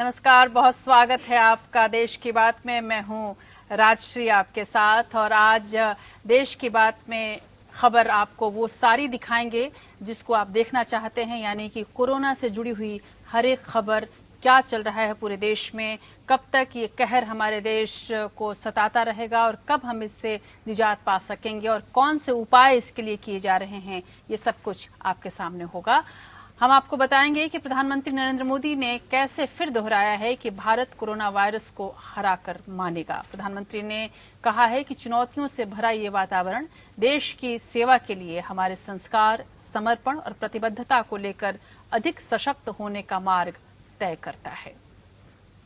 नमस्कार, बहुत स्वागत है आपका देश की बात में। मैं हूं राजश्री आपके साथ और आज देश की बात में खबर आपको वो सारी दिखाएंगे जिसको आप देखना चाहते हैं, यानी कि कोरोना से जुड़ी हुई हर एक खबर। क्या चल रहा है पूरे देश में, कब तक ये कहर हमारे देश को सताता रहेगा और कब हम इससे निजात पा सकेंगे और कौन से उपाय इसके लिए किए जा रहे हैं, ये सब कुछ आपके सामने होगा। हम आपको बताएंगे कि प्रधानमंत्री नरेंद्र मोदी ने कैसे फिर दोहराया है कि भारत कोरोना वायरस को हराकर मानेगा। प्रधानमंत्री ने कहा है कि चुनौतियों से भरा ये वातावरण देश की सेवा के लिए हमारे संस्कार, समर्पण और प्रतिबद्धता को लेकर अधिक सशक्त होने का मार्ग तय करता है।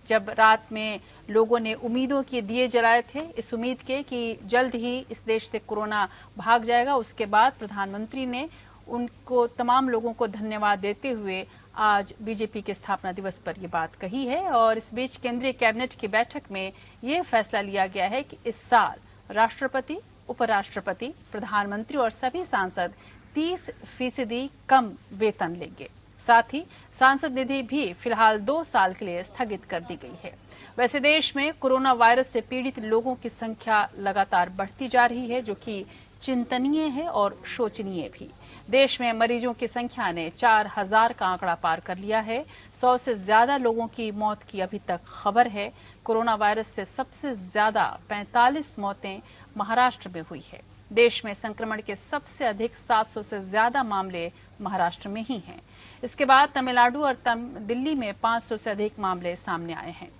जब रात में लोगों ने उम्मीदों के दिए जलाए थे, इस उम्मीद के कि जल्द ही इस देश से कोरोना भाग जाएगा, उसके बाद प्रधानमंत्री ने उनको तमाम लोगों को धन्यवाद देते हुए आज बीजेपी के स्थापना दिवस पर ये बात कही है। और इस बीच केंद्रीय कैबिनेट की बैठक में ये फैसला लिया गया है कि इस साल राष्ट्रपति, उपराष्ट्रपति, प्रधानमंत्री और सभी सांसद 30% कम वेतन लेंगे। साथ ही सांसद निधि भी फिलहाल 2 साल के लिए स्थगित कर दी गई है। वैसे देश में कोरोना वायरस से पीड़ित लोगों की संख्या लगातार बढ़ती जा रही है, जो कि चिंतनीय है और शोचनीय भी। देश में मरीजों की संख्या ने 4000 का आंकड़ा पार कर लिया है। 100 से ज्यादा लोगों की मौत की अभी तक खबर है। कोरोना वायरस से सबसे ज्यादा 45 मौतें महाराष्ट्र में हुई है। देश में संक्रमण के सबसे अधिक 700 से ज्यादा मामले महाराष्ट्र में ही हैं। इसके बाद तमिलनाडु और दिल्ली में 500 से अधिक मामले सामने आए हैं।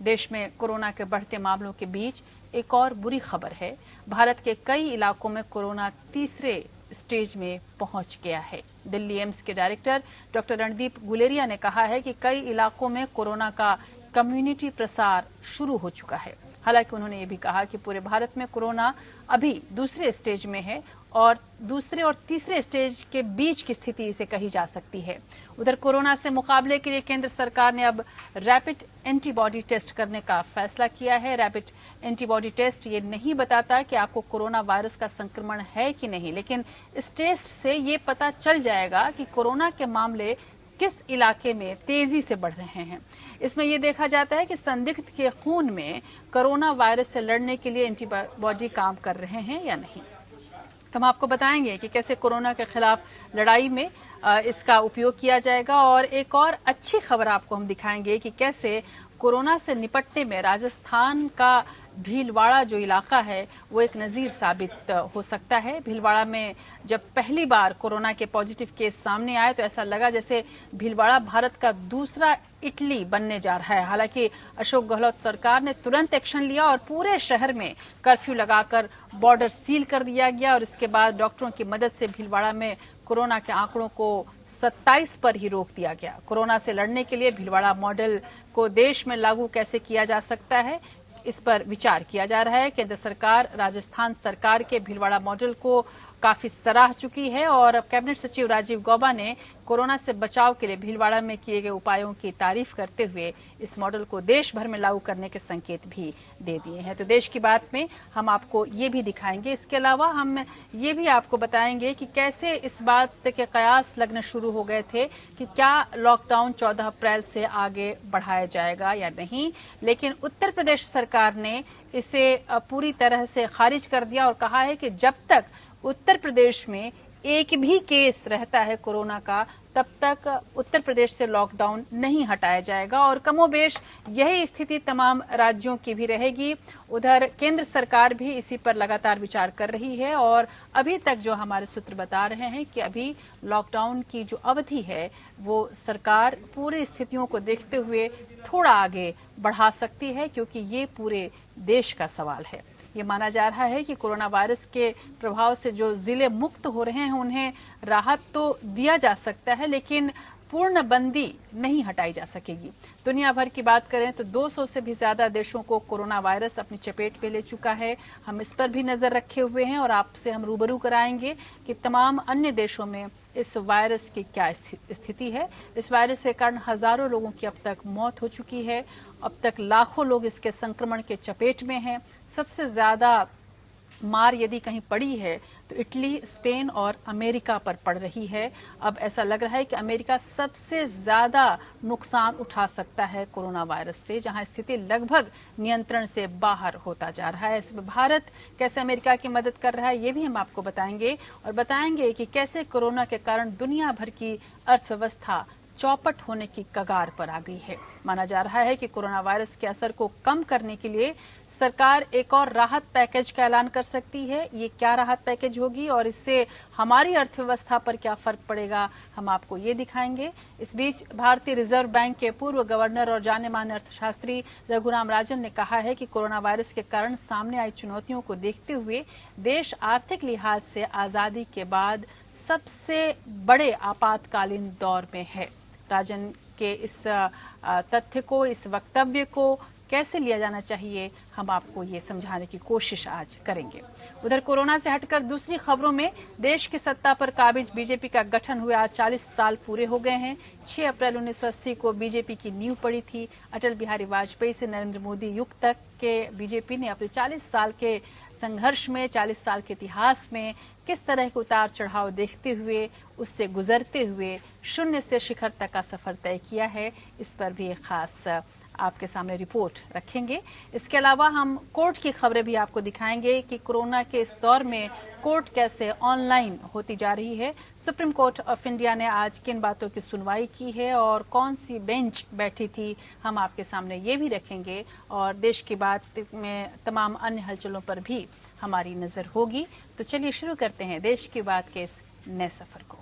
देश में कोरोना के बढ़ते मामलों के बीच एक और बुरी खबर है। भारत के कई इलाकों में कोरोना तीसरे स्टेज में पहुंच गया है। दिल्ली एम्स के डायरेक्टर डॉक्टर रणदीप गुलेरिया ने कहा है कि कई इलाकों में कोरोना का कम्युनिटी प्रसार शुरू हो चुका है। हालांकि उन्होंने ये भी कहा कि पूरे भारत में कोरोना अभी दूसरे स्टेज में है और दूसरे और तीसरे स्टेज के बीच की स्थिति इसे कही जा सकती है। उधर कोरोना से मुकाबले के लिए केंद्र सरकार ने अब रैपिड एंटीबॉडी टेस्ट करने का फैसला किया है। रैपिड एंटीबॉडी टेस्ट ये नहीं बताता कि आपको कोरोना वायरस का संक्रमण है कि नहीं, लेकिन इस टेस्ट से ये पता चल जाएगा कि कोरोना के मामले किस इलाके में तेजी से बढ़ रहे हैं। इसमें यह देखा जाता है कि संदिग्ध के खून में कोरोना वायरस से लड़ने के लिए एंटीबॉडी काम कर रहे हैं या नहीं। तो हम आपको बताएंगे कि कैसे कोरोना के खिलाफ लड़ाई में इसका उपयोग किया जाएगा। और एक और अच्छी खबर आपको हम दिखाएंगे कि कैसे कोरोना से निपटने में राजस्थान का भीलवाड़ा जो इलाका है वो एक नज़ीर साबित हो सकता है। भीलवाड़ा में जब पहली बार कोरोना के पॉजिटिव केस सामने आए तो ऐसा लगा जैसे भीलवाड़ा भारत का दूसरा इटली बनने जा रहा है। हालांकि अशोक गहलोत सरकार ने तुरंत एक्शन लिया और पूरे शहर में कर्फ्यू लगाकर बॉर्डर सील कर दिया गया और इसके बाद डॉक्टरों की मदद से भीलवाड़ा में कोरोना के आंकड़ों को 27 पर ही रोक दिया गया। कोरोना से लड़ने के लिए भीलवाड़ा मॉडल को देश में लागू कैसे किया जा सकता है, इस पर विचार किया जा रहा है। केंद्र सरकार राजस्थान सरकार के भीलवाड़ा मॉडल को काफी सराह चुकी है और कैबिनेट सचिव राजीव गौबा ने कोरोना से बचाव के लिए भीलवाड़ा में किए गए उपायों की तारीफ करते हुए इस मॉडल को देश भर में लागू करने के संकेत भी दे दिए हैं। तो देश की बात में हम आपको ये भी दिखाएंगे। इसके अलावा हम ये भी आपको बताएंगे कि कैसे इस बात के कयास लगने शुरू हो गए थे कि क्या लॉकडाउन 14 अप्रैल से आगे बढ़ाया जाएगा या नहीं, लेकिन उत्तर प्रदेश सरकार ने इसे पूरी तरह से खारिज कर दिया और कहा है कि जब तक उत्तर प्रदेश में एक भी केस रहता है कोरोना का, तब तक उत्तर प्रदेश से लॉकडाउन नहीं हटाया जाएगा। और कमोबेश यही स्थिति तमाम राज्यों की भी रहेगी। उधर केंद्र सरकार भी इसी पर लगातार विचार कर रही है और अभी तक जो हमारे सूत्र बता रहे हैं कि अभी लॉकडाउन की जो अवधि है वो सरकार पूरी स्थितियों को देखते हुए थोड़ा आगे बढ़ा सकती है, क्योंकि ये पूरे देश का सवाल है। ये माना जा रहा है कि कोरोना वायरस के प्रभाव से जो जिले मुक्त हो रहे हैं उन्हें राहत तो दिया जा सकता है, लेकिन पूर्ण बंदी नहीं हटाई जा सकेगी। दुनिया भर की बात करें तो 200 से भी ज्यादा देशों को कोरोना वायरस अपनी चपेट में ले चुका है। हम इस पर भी नजर रखे हुए हैं और आपसे हम रूबरू कराएंगे कि तमाम अन्य देशों में इस वायरस की क्या स्थिति है। इस वायरस के कारण हजारों लोगों की अब तक मौत हो चुकी है। अब तक लाखों लोग इसके संक्रमण के चपेट में हैं। सबसे ज्यादा मार यदि कहीं पड़ी है तो इटली, स्पेन और अमेरिका पर पड़ रही है। अब ऐसा लग रहा है कि अमेरिका सबसे ज़्यादा नुकसान उठा सकता है कोरोना वायरस से, जहां स्थिति लगभग नियंत्रण से बाहर होता जा रहा है। इसमें भारत कैसे अमेरिका की मदद कर रहा है ये भी हम आपको बताएंगे, और बताएंगे कि कैसे कोरोना के कारण दुनिया भर की अर्थव्यवस्था चौपट होने की कगार पर आ गई है। माना जा रहा है कि कोरोना वायरस के असर को कम करने के लिए सरकार एक और राहत पैकेज का ऐलान कर सकती है। ये क्या राहत पैकेज होगी और इससे हमारी अर्थव्यवस्था पर क्या फर्क पड़ेगा, हम आपको ये दिखाएंगे। इस बीच भारतीय रिजर्व बैंक के पूर्व गवर्नर और जाने माने अर्थशास्त्री रघुराम राजन ने कहा है कि कोरोना वायरस के कारण सामने आई चुनौतियों को देखते हुए देश आर्थिक लिहाज से आजादी के बाद सबसे बड़े आपातकालीन दौर में है। राजन के इस तथ्य को, इस वक्तव्य को कैसे लिया जाना चाहिए, हम आपको ये समझाने की कोशिश आज करेंगे। उधर कोरोना से हटकर दूसरी खबरों में, देश की सत्ता पर काबिज बीजेपी का गठन हुए आज 40 साल पूरे हो गए हैं। 6 अप्रैल 1980 को बीजेपी की नींव पड़ी थी। अटल बिहारी वाजपेयी से नरेंद्र मोदी युग तक के बीजेपी ने अपने 40 साल के संघर्ष में, 40 साल के इतिहास में किस तरह के उतार चढ़ाव देखते हुए, उससे गुजरते हुए शून्य से शिखर तक का सफर तय किया है। इस पर भी एक खास आपके सामने रिपोर्ट रखेंगे। इसके अलावा हम कोर्ट की खबरें भी आपको दिखाएंगे कि कोरोना के इस दौर में कोर्ट कैसे ऑनलाइन होती जा रही है। सुप्रीम कोर्ट ऑफ इंडिया ने आज किन बातों की सुनवाई की है और कौन सी बेंच बैठी थी, हम आपके सामने ये भी रखेंगे। और देश की बात में तमाम अन्य हलचलों पर भी हमारी नज़र होगी। तो चलिए शुरू करते हैं देश की बात के इस नए सफर को।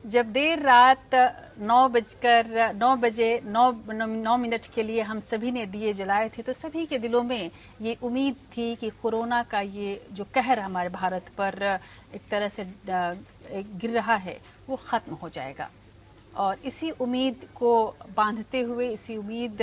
जब देर रात 9 के लिए हम सभी ने दिए जलाए थे, तो सभी के दिलों में ये उम्मीद थी कि कोरोना का ये जो कहर हमारे भारत पर एक तरह से गिर रहा है वो ख़त्म हो जाएगा। और इसी उम्मीद को बांधते हुए, इसी उम्मीद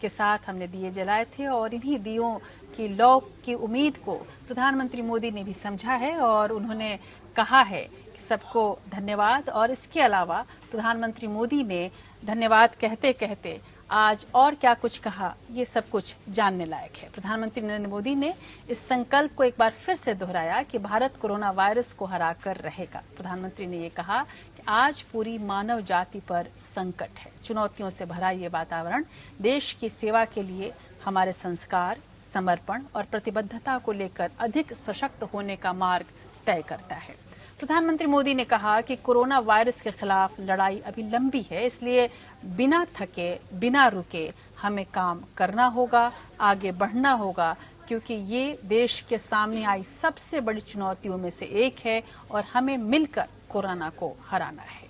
के साथ हमने दिए जलाए थे, और इन्हीं दियों की लौ की उम्मीद को प्रधानमंत्री मोदी ने भी समझा है और उन्होंने कहा है कि सबको धन्यवाद। और इसके अलावा प्रधानमंत्री मोदी ने धन्यवाद कहते कहते आज और क्या कुछ कहा, ये सब कुछ जानने लायक है। प्रधानमंत्री नरेंद्र मोदी ने इस संकल्प को एक बार फिर से दोहराया कि भारत कोरोना वायरस को हराकर रहेगा। प्रधानमंत्री ने ये कहा कि आज पूरी मानव जाति पर संकट है। चुनौतियों से भरा ये वातावरण देश की सेवा के लिए हमारे संस्कार, समर्पण और प्रतिबद्धता को लेकर अधिक सशक्त होने का मार्ग तय करता है। प्रधानमंत्री मोदी ने कहा कि कोरोना वायरस के खिलाफ लड़ाई अभी लंबी है, इसलिए बिना थके, बिना रुके हमें काम करना होगा, आगे बढ़ना होगा, क्योंकि ये देश के सामने आई सबसे बड़ी चुनौतियों में से एक है और हमें मिलकर कोरोना को हराना है।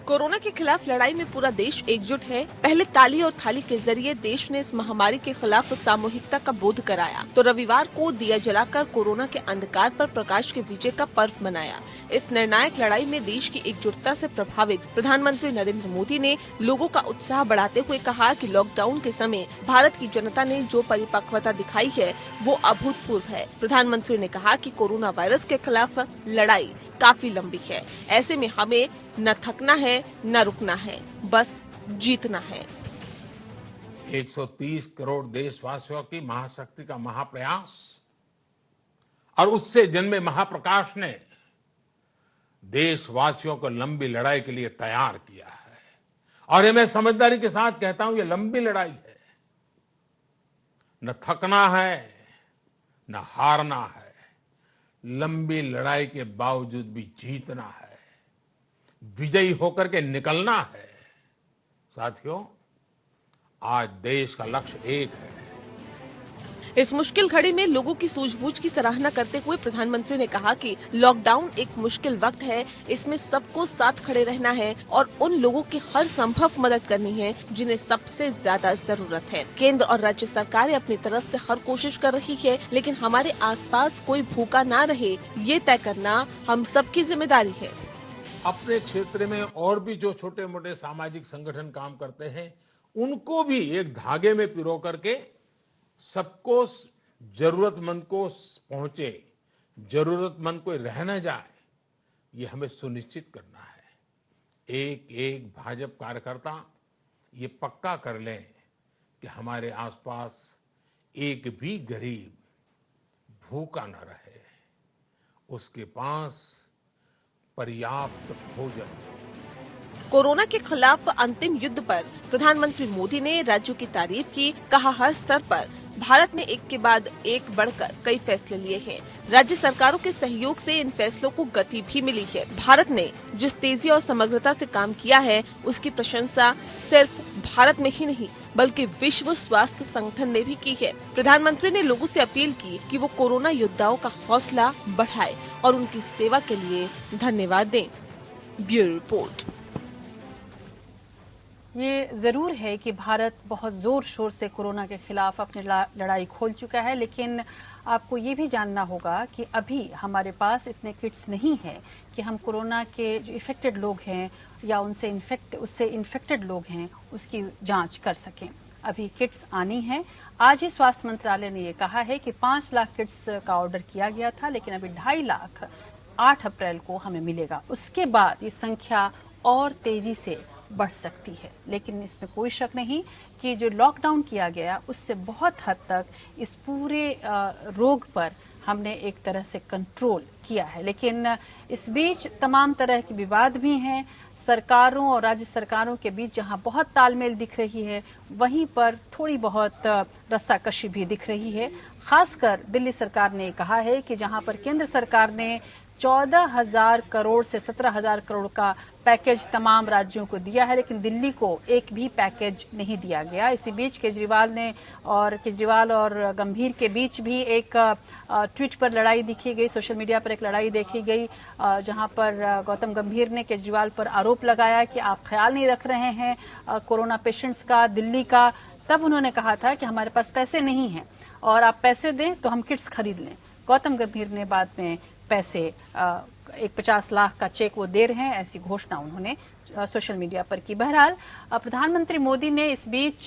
कोरोना के खिलाफ लड़ाई में पूरा देश एकजुट है। पहले ताली और थाली के जरिए देश ने इस महामारी के खिलाफ सामूहिकता का बोध कराया, तो रविवार को दिया जलाकर कोरोना के अंधकार पर प्रकाश के विजय का पर्व मनाया। इस निर्णायक लड़ाई में देश की एकजुटता से प्रभावित प्रधानमंत्री नरेंद्र मोदी ने लोगों का उत्साह बढ़ाते हुए कहा कि लॉकडाउन के समय भारत की जनता ने जो परिपक्वता दिखाई है वो अभूतपूर्व है। प्रधानमंत्री ने कहा कि कोरोना वायरस के खिलाफ लड़ाई काफी लंबी है, ऐसे में हमें न थकना है न रुकना है, बस जीतना है। 130 करोड़ देशवासियों की महाशक्ति का महाप्रयास और उससे जन्मे महाप्रकाश ने देशवासियों को लंबी लड़ाई के लिए तैयार किया है। और ये मैं समझदारी के साथ कहता हूं, ये लंबी लड़ाई है। न थकना है न हारना है, लंबी लड़ाई के बावजूद भी जीतना है, विजयी होकर के निकलना है। साथियों, आज देश का लक्ष्य एक है। इस मुश्किल घड़ी में लोगों की सूझबूझ की सराहना करते हुए प्रधानमंत्री ने कहा कि लॉकडाउन एक मुश्किल वक्त है, इसमें सबको साथ खड़े रहना है और उन लोगों की हर संभव मदद करनी है जिन्हें सबसे ज्यादा जरूरत है। केंद्र और राज्य सरकारें अपनी तरफ से हर कोशिश कर रही है, लेकिन हमारे आसपास कोई भूखा ना रहे, ये तय करना हम सबकी जिम्मेदारी है। अपने क्षेत्र में और भी जो छोटे मोटे सामाजिक संगठन काम करते हैं, उनको भी एक धागे में पिरो करके सबको जरूरतमंद को पहुंचे, जरूरतमंद कोई रह न जाए, ये हमें सुनिश्चित करना है। एक एक भाजपा कार्यकर्ता ये पक्का कर लें कि हमारे आसपास एक भी गरीब भूखा न रहे, उसके पास पर्याप्त भोजन हो। कोरोना के खिलाफ अंतिम युद्ध पर प्रधानमंत्री मोदी ने राज्यों की तारीफ की। कहा, हर स्तर पर भारत ने एक के बाद एक बढ़कर कई फैसले लिए हैं। राज्य सरकारों के सहयोग से इन फैसलों को गति भी मिली है। भारत ने जिस तेजी और समग्रता से काम किया है, उसकी प्रशंसा सिर्फ भारत में ही नहीं बल्कि विश्व स्वास्थ्य संगठन ने भी की है। प्रधानमंत्री ने लोगों से अपील की कि वो कोरोना योद्धाओं का हौसला बढ़ाए और उनकी सेवा के लिए धन्यवाद दें। Bureau report. ये ज़रूर है कि भारत बहुत ज़ोर शोर से कोरोना के खिलाफ अपनी लड़ाई खोल चुका है, लेकिन आपको ये भी जानना होगा कि अभी हमारे पास इतने किट्स नहीं हैं कि हम कोरोना के जो इफ़ेक्टेड लोग हैं या उससे इन्फेक्टेड लोग हैं उसकी जांच कर सकें। अभी किट्स आनी हैं। आज ही स्वास्थ्य मंत्रालय ने ये कहा है कि 5 लाख किट्स का ऑर्डर किया गया था, लेकिन अभी 2.5 लाख 8 अप्रैल को हमें मिलेगा। उसके बाद ये संख्या और तेज़ी से बढ़ सकती है, लेकिन इसमें कोई शक नहीं कि जो लॉकडाउन किया गया उससे बहुत हद तक इस पूरे रोग पर हमने एक तरह से कंट्रोल किया है। लेकिन इस बीच तमाम तरह के विवाद भी हैं। सरकारों और राज्य सरकारों के बीच जहां बहुत तालमेल दिख रही है, वहीं पर थोड़ी बहुत रस्साकशी भी दिख रही है। खासकर दिल्ली सरकार ने कहा है कि जहां पर केंद्र सरकार ने 14,000 करोड़ से 17,000 करोड़ का पैकेज तमाम राज्यों को दिया है, लेकिन दिल्ली को एक भी पैकेज नहीं दिया गया। इसी बीच केजरीवाल और गंभीर के बीच भी एक ट्वीट पर लड़ाई दिखी गई, सोशल मीडिया पर एक लड़ाई देखी गई, जहां पर गौतम गंभीर ने केजरीवाल पर आरोप लगाया कि आप ख्याल नहीं रख रहे हैं कोरोना पेशेंट्स का, दिल्ली का। तब उन्होंने कहा था कि हमारे पास पैसे नहीं हैं और आप पैसे दें तो हम किट्स खरीद लें। गौतम गंभीर ने बाद में पैसे एक 50 लाख का चेक वो दे रहे हैं, ऐसी घोषणा उन्होंने सोशल मीडिया पर की। बहरहाल प्रधानमंत्री मोदी ने इस बीच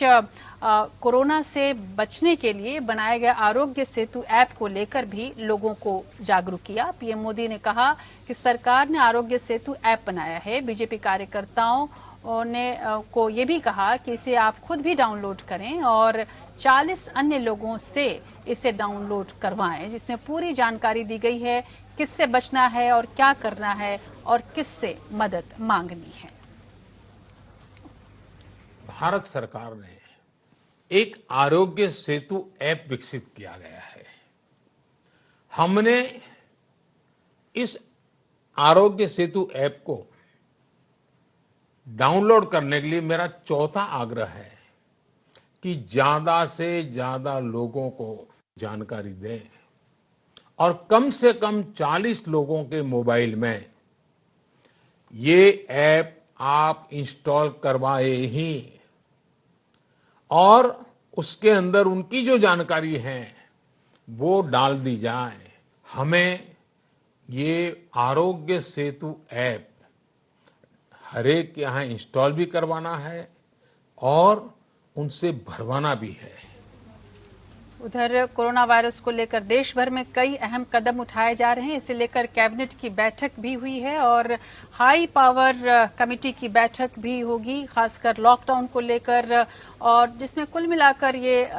कोरोना से बचने के लिए बनाए गए आरोग्य सेतु ऐप को लेकर भी लोगों को जागरूक किया। पीएम मोदी ने कहा कि सरकार ने आरोग्य सेतु ऐप बनाया है। बीजेपी कार्यकर्ताओं ने को ये भी कहा कि इसे आप खुद भी डाउनलोड करें और 40 अन्य लोगों से इसे डाउनलोड करवाएं, जिसमें पूरी जानकारी दी गई है किससे बचना है और क्या करना है और किससे मदद मांगनी है। भारत सरकार ने एक आरोग्य सेतु ऐप विकसित किया गया है। हमने इस आरोग्य सेतु ऐप को डाउनलोड करने के लिए मेरा चौथा आग्रह है कि ज्यादा से ज्यादा लोगों को जानकारी दें और कम से कम 40 लोगों के मोबाइल में ये ऐप आप इंस्टॉल करवाए ही और उसके अंदर उनकी जो जानकारी है वो डाल दी जाए। हमें ये आरोग्य सेतु ऐप हर एक यहाँ इंस्टॉल भी करवाना है और उनसे भरवाना भी है। उधर कोरोना वायरस को लेकर देश भर में कई अहम कदम उठाए जा रहे हैं। इसे लेकर कैबिनेट की बैठक भी हुई है और हाई पावर कमेटी की बैठक भी होगी, खासकर लॉकडाउन को लेकर, और जिसमें कुल मिलाकर ये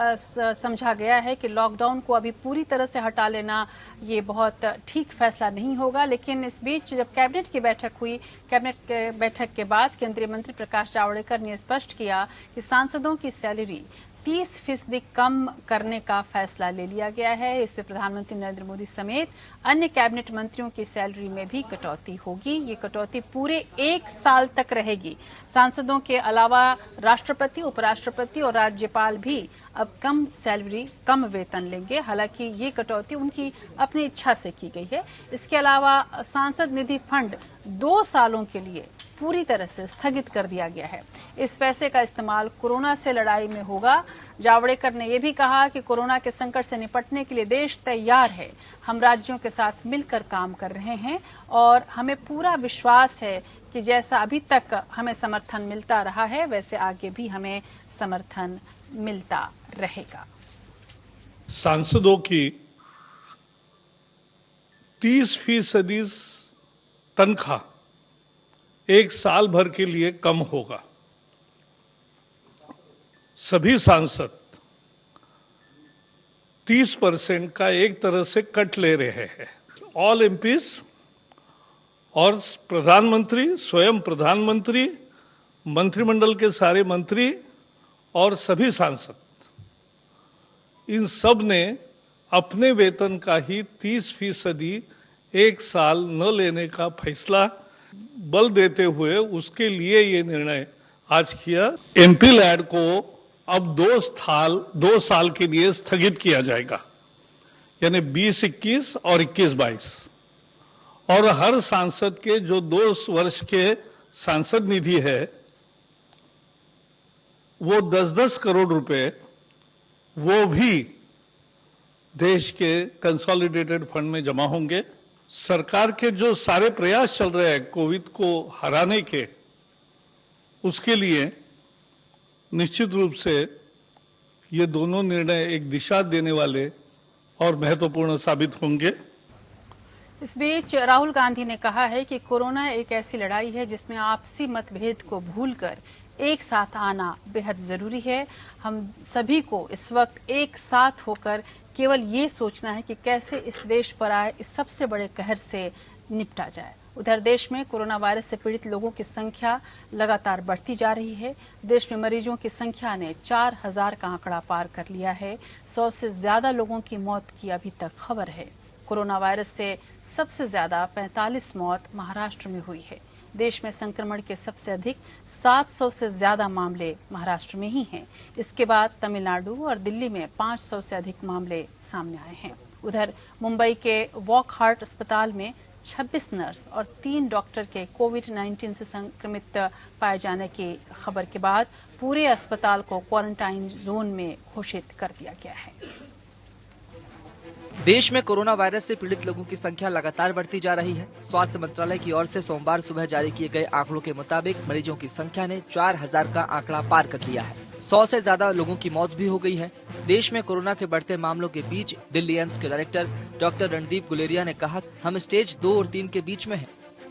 समझा गया है कि लॉकडाउन को अभी पूरी तरह से हटा लेना ये बहुत ठीक फैसला नहीं होगा। लेकिन इस बीच जब कैबिनेट की बैठक हुई, कैबिनेट के बैठक के बाद केंद्रीय मंत्री प्रकाश जावड़ेकर ने स्पष्ट किया कि सांसदों की सैलरी 30% कम करने का फैसला ले लिया गया है। इसमें प्रधानमंत्री नरेंद्र मोदी समेत अन्य कैबिनेट मंत्रियों की सैलरी में भी कटौती होगी। ये कटौती पूरे 1 साल तक रहेगी। सांसदों के अलावा राष्ट्रपति, उपराष्ट्रपति और राज्यपाल भी अब कम सैलरी, कम वेतन लेंगे। हालांकि ये कटौती उनकी अपनी इच्छा से की गई है। इसके अलावा सांसद निधि फंड 2 सालों के लिए पूरी तरह से स्थगित कर दिया गया है। इस पैसे का इस्तेमाल कोरोना से लड़ाई में होगा। जावड़ेकर ने यह भी कहा कि कोरोना के संकट से निपटने के लिए देश तैयार है। हम राज्यों के साथ मिलकर काम कर रहे हैं और हमें पूरा विश्वास है कि जैसा अभी तक हमें समर्थन मिलता रहा है, वैसे आगे भी हमें समर्थन मिलता रहेगा। सांसदों की 30% तनख्वाह एक साल भर के लिए कम होगा। सभी सांसद 30% का एक तरह से कट ले रहे हैं। ऑल एमपीज और प्रधानमंत्री, स्वयं प्रधानमंत्री, मंत्रिमंडल के सारे मंत्री और सभी सांसद, इन सब ने अपने वेतन का ही 30% एक साल न लेने का फैसला बल देते हुए उसके लिए ये निर्णय आज किया। एमपी लैड को अब 2 साल के लिए स्थगित किया जाएगा, यानी 2021 और 21-22, और हर सांसद के जो 2 वर्ष के सांसद निधि है वो 10-10 करोड़ रुपए वो भी देश के कंसोलिडेटेड फंड में जमा होंगे। सरकार के जो सारे प्रयास चल रहे हैं कोविड को हराने के, उसके लिए निश्चित रूप से ये दोनों निर्णय एक दिशा देने वाले और महत्वपूर्ण साबित होंगे। इस बीच राहुल गांधी ने कहा है कि कोरोना एक ऐसी लड़ाई है जिसमें आपसी मतभेद को भूलकर एक साथ आना बेहद जरूरी है। हम सभी को इस वक्त एक साथ होकर केवल ये सोचना है कि कैसे इस देश पर आए इस सबसे बड़े कहर से निपटा जाए। उधर देश में कोरोना वायरस से पीड़ित लोगों की संख्या लगातार बढ़ती जा रही है। देश में मरीजों की संख्या ने 4000 का आंकड़ा पार कर लिया है। 100 से ज्यादा लोगों की मौत की अभी तक खबर है। कोरोना वायरस से सबसे ज्यादा 45 मौत महाराष्ट्र में हुई है। देश में संक्रमण के सबसे अधिक 700 से ज्यादा मामले महाराष्ट्र में ही हैं। इसके बाद तमिलनाडु और दिल्ली में 500 से अधिक मामले सामने आए हैं। उधर मुंबई के वॉकहार्ट अस्पताल में 26 नर्स और 3 डॉक्टर के कोविड-19 से संक्रमित पाए जाने की खबर के बाद पूरे अस्पताल को क्वारंटाइन जोन में घोषित कर दिया गया है। देश में कोरोना वायरस से पीड़ित लोगों की संख्या लगातार बढ़ती जा रही है। स्वास्थ्य मंत्रालय की ओर से सोमवार सुबह जारी किए गए आंकड़ों के मुताबिक मरीजों की संख्या ने 4000 का आंकड़ा पार कर लिया है। 100 से ज्यादा लोगों की मौत भी हो गई है। देश में कोरोना के बढ़ते मामलों के बीच दिल्ली एम्स के डायरेक्टर डॉक्टर रणदीप गुलेरिया ने कहा, हम स्टेज 2 और 3 के बीच में हैं।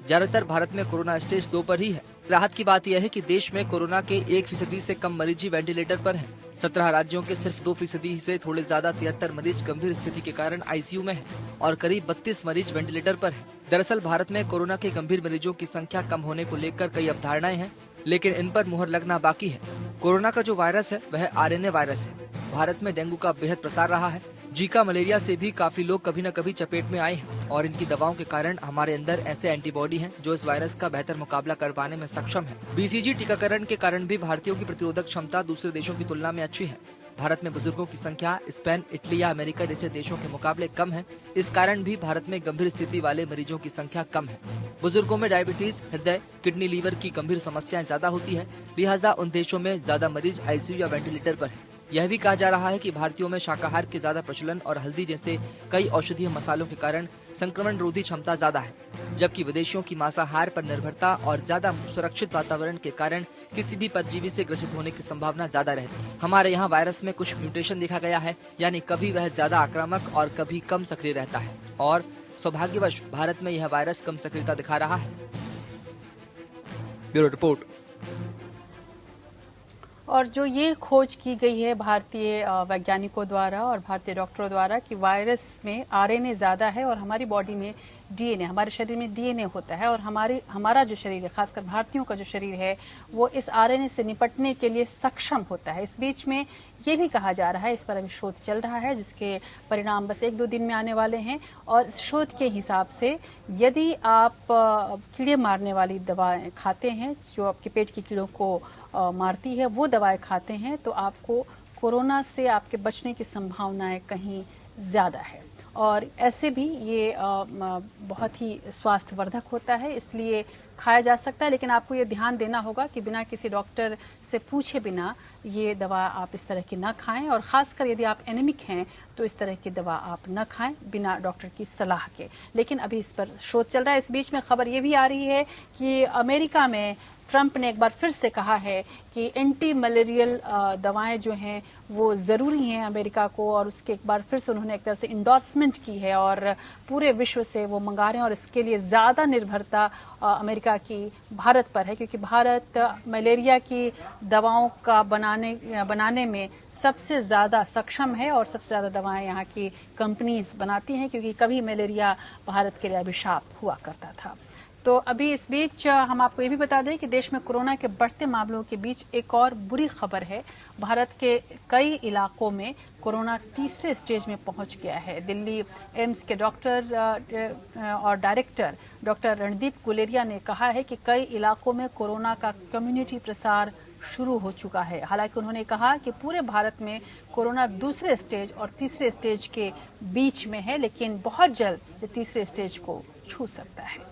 ज्यादातर भारत में कोरोना स्टेज 2 पर ही है। राहत की बात यह है कि देश में कोरोना के 1% से कम मरीज ही वेंटिलेटर पर हैं। 17 राज्यों के सिर्फ 2% से थोड़े ज्यादा 73 मरीज गंभीर स्थिति के कारण आईसीयू में हैं और करीब 32 मरीज वेंटिलेटर पर हैं। दरअसल भारत में कोरोना के गंभीर मरीजों की संख्या कम होने को लेकर कई अवधारणाएं हैं, लेकिन इन पर मुहर लगना बाकी है। कोरोना का जो वायरस है वह आरएनए वायरस है। भारत में डेंगू का बेहद प्रसार रहा है। जीका, मलेरिया से भी काफी लोग कभी न कभी चपेट में आए हैं और इनकी दवाओं के कारण हमारे अंदर ऐसे एंटीबॉडी हैं जो इस वायरस का बेहतर मुकाबला कर पाने में सक्षम है। बीसीजी टीकाकरण के कारण भी भारतीयों की प्रतिरोधक क्षमता दूसरे देशों की तुलना में अच्छी है। भारत में बुजुर्गों की संख्या स्पेन, इटली या अमेरिका जैसे देशों के मुकाबले कम है। इस कारण भी भारत में गंभीर स्थिति वाले मरीजों की संख्या कम है। बुजुर्गों में डायबिटीज, हृदय, किडनी, लीवर की गंभीर समस्याएं ज्यादा होती है, लिहाजा उन देशों में ज्यादा मरीज आईसीयू या वेंटिलेटर पर है। यह भी कहा जा रहा है कि भारतीयों में शाकाहार के ज्यादा प्रचलन और हल्दी जैसे कई औषधीय मसालों के कारण संक्रमण रोधी क्षमता ज्यादा है, जबकि विदेशियों की मांसाहार पर निर्भरता और ज्यादा सुरक्षित वातावरण के कारण किसी भी परजीवी से ग्रसित होने की संभावना ज्यादा रहती है। हमारे यहाँ वायरस में कुछ म्यूटेशन देखा गया है, यानी कभी वह ज्यादा आक्रामक और कभी कम सक्रिय रहता है और सौभाग्यवश भारत में यह वायरस कम सक्रियता दिखा रहा है। Bureau report. और जो ये खोज की गई है भारतीय वैज्ञानिकों द्वारा और भारतीय डॉक्टरों द्वारा कि वायरस में आरएनए ज़्यादा है और हमारी बॉडी में डीएनए, हमारे शरीर में डीएनए होता है और हमारा जो शरीर है, खासकर भारतीयों का जो शरीर है, वो इस आरएनए से निपटने के लिए सक्षम होता है। इस बीच में ये भी कहा जा रहा है, इस पर अभी शोध चल रहा है जिसके परिणाम बस 1-2 दिन में आने वाले हैं और शोध के हिसाब से यदि आप कीड़े मारने वाली दवाएं खाते हैं जो आपके पेट के कीड़ों को मारती है, वो दवाएं खाते हैं तो आपको कोरोना से आपके बचने की संभावनाएं कहीं ज़्यादा है। और ऐसे भी ये बहुत ही स्वास्थ्यवर्धक होता है, इसलिए खाया जा सकता है, लेकिन आपको ये ध्यान देना होगा कि बिना किसी डॉक्टर से पूछे बिना ये दवा आप इस तरह की ना खाएं और ख़ासकर यदि आप एनीमिक हैं तो इस तरह की दवा आप न खाएं बिना डॉक्टर की सलाह के। लेकिन अभी इस पर शोध चल रहा है। इस बीच में खबर ये भी आ रही है कि अमेरिका में ट्रंप ने एक बार फिर से कहा है कि एंटी मलेरियल दवाएं जो हैं वो ज़रूरी हैं अमेरिका को, और उसके एक बार फिर से उन्होंने एक तरह से इंडोर्समेंट की है और पूरे विश्व से वो मंगा रहे हैं। और इसके लिए ज़्यादा निर्भरता अमेरिका की भारत पर है, क्योंकि भारत मलेरिया की दवाओं का बनाने में सबसे ज़्यादा सक्षम है और सबसे ज़्यादा दवाएं यहाँ की कंपनीज बनाती हैं, क्योंकि कभी मलेरिया भारत के लिए अभिशाप हुआ करता था। तो अभी इस बीच हम आपको ये भी बता दें कि देश में कोरोना के बढ़ते मामलों के बीच एक और बुरी खबर है। भारत के कई इलाकों में कोरोना तीसरे स्टेज में पहुंच गया है। दिल्ली एम्स के डॉक्टर और डायरेक्टर डॉक्टर रणदीप गुलेरिया ने कहा है कि कई इलाकों में कोरोना का कम्युनिटी प्रसार शुरू हो चुका है। हालांकि उन्होंने कहा कि पूरे भारत में कोरोना दूसरे स्टेज और तीसरे स्टेज के बीच में है, लेकिन बहुत जल्द ये तीसरे स्टेज को छू सकता है।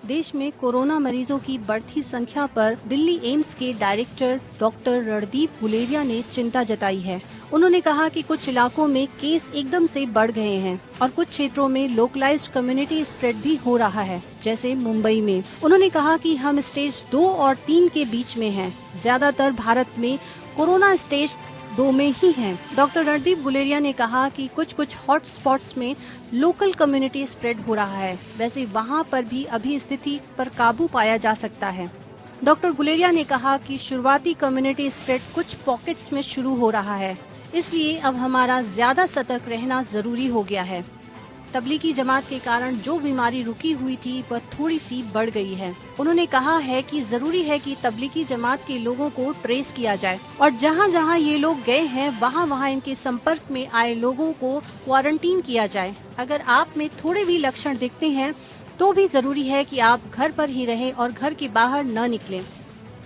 देश में कोरोना मरीजों की बढ़ती संख्या पर दिल्ली एम्स के डायरेक्टर डॉक्टर रणदीप गुलेरिया ने चिंता जताई है। उन्होंने कहा कि कुछ इलाकों में केस एकदम से बढ़ गए हैं और कुछ क्षेत्रों में लोकलाइज्ड कम्युनिटी स्प्रेड भी हो रहा है, जैसे मुंबई में। उन्होंने कहा कि हम स्टेज 2 और 3 के बीच में हैं। ज्यादातर भारत में कोरोना स्टेज 2 में ही हैं। डॉक्टर रणदीप गुलेरिया ने कहा कि कुछ हॉट स्पॉट्स में लोकल कम्युनिटी स्प्रेड हो रहा है, वैसे वहां पर भी अभी स्थिति पर काबू पाया जा सकता है। डॉक्टर गुलेरिया ने कहा कि शुरुआती कम्युनिटी स्प्रेड कुछ पॉकेट्स में शुरू हो रहा है, इसलिए अब हमारा ज्यादा सतर्क रहना जरूरी हो गया है। तबलीगी जमात के कारण जो बीमारी रुकी हुई थी वह थोड़ी सी बढ़ गई है। उन्होंने कहा है कि जरूरी है कि तबलीगी जमात के लोगों को ट्रेस किया जाए और जहां जहां ये लोग गए हैं वहां इनके संपर्क में आए लोगों को क्वारंटीन किया जाए। अगर आप में थोड़े भी लक्षण दिखते हैं तो भी जरूरी है कि आप घर पर ही रहें और घर के बाहर न निकलें।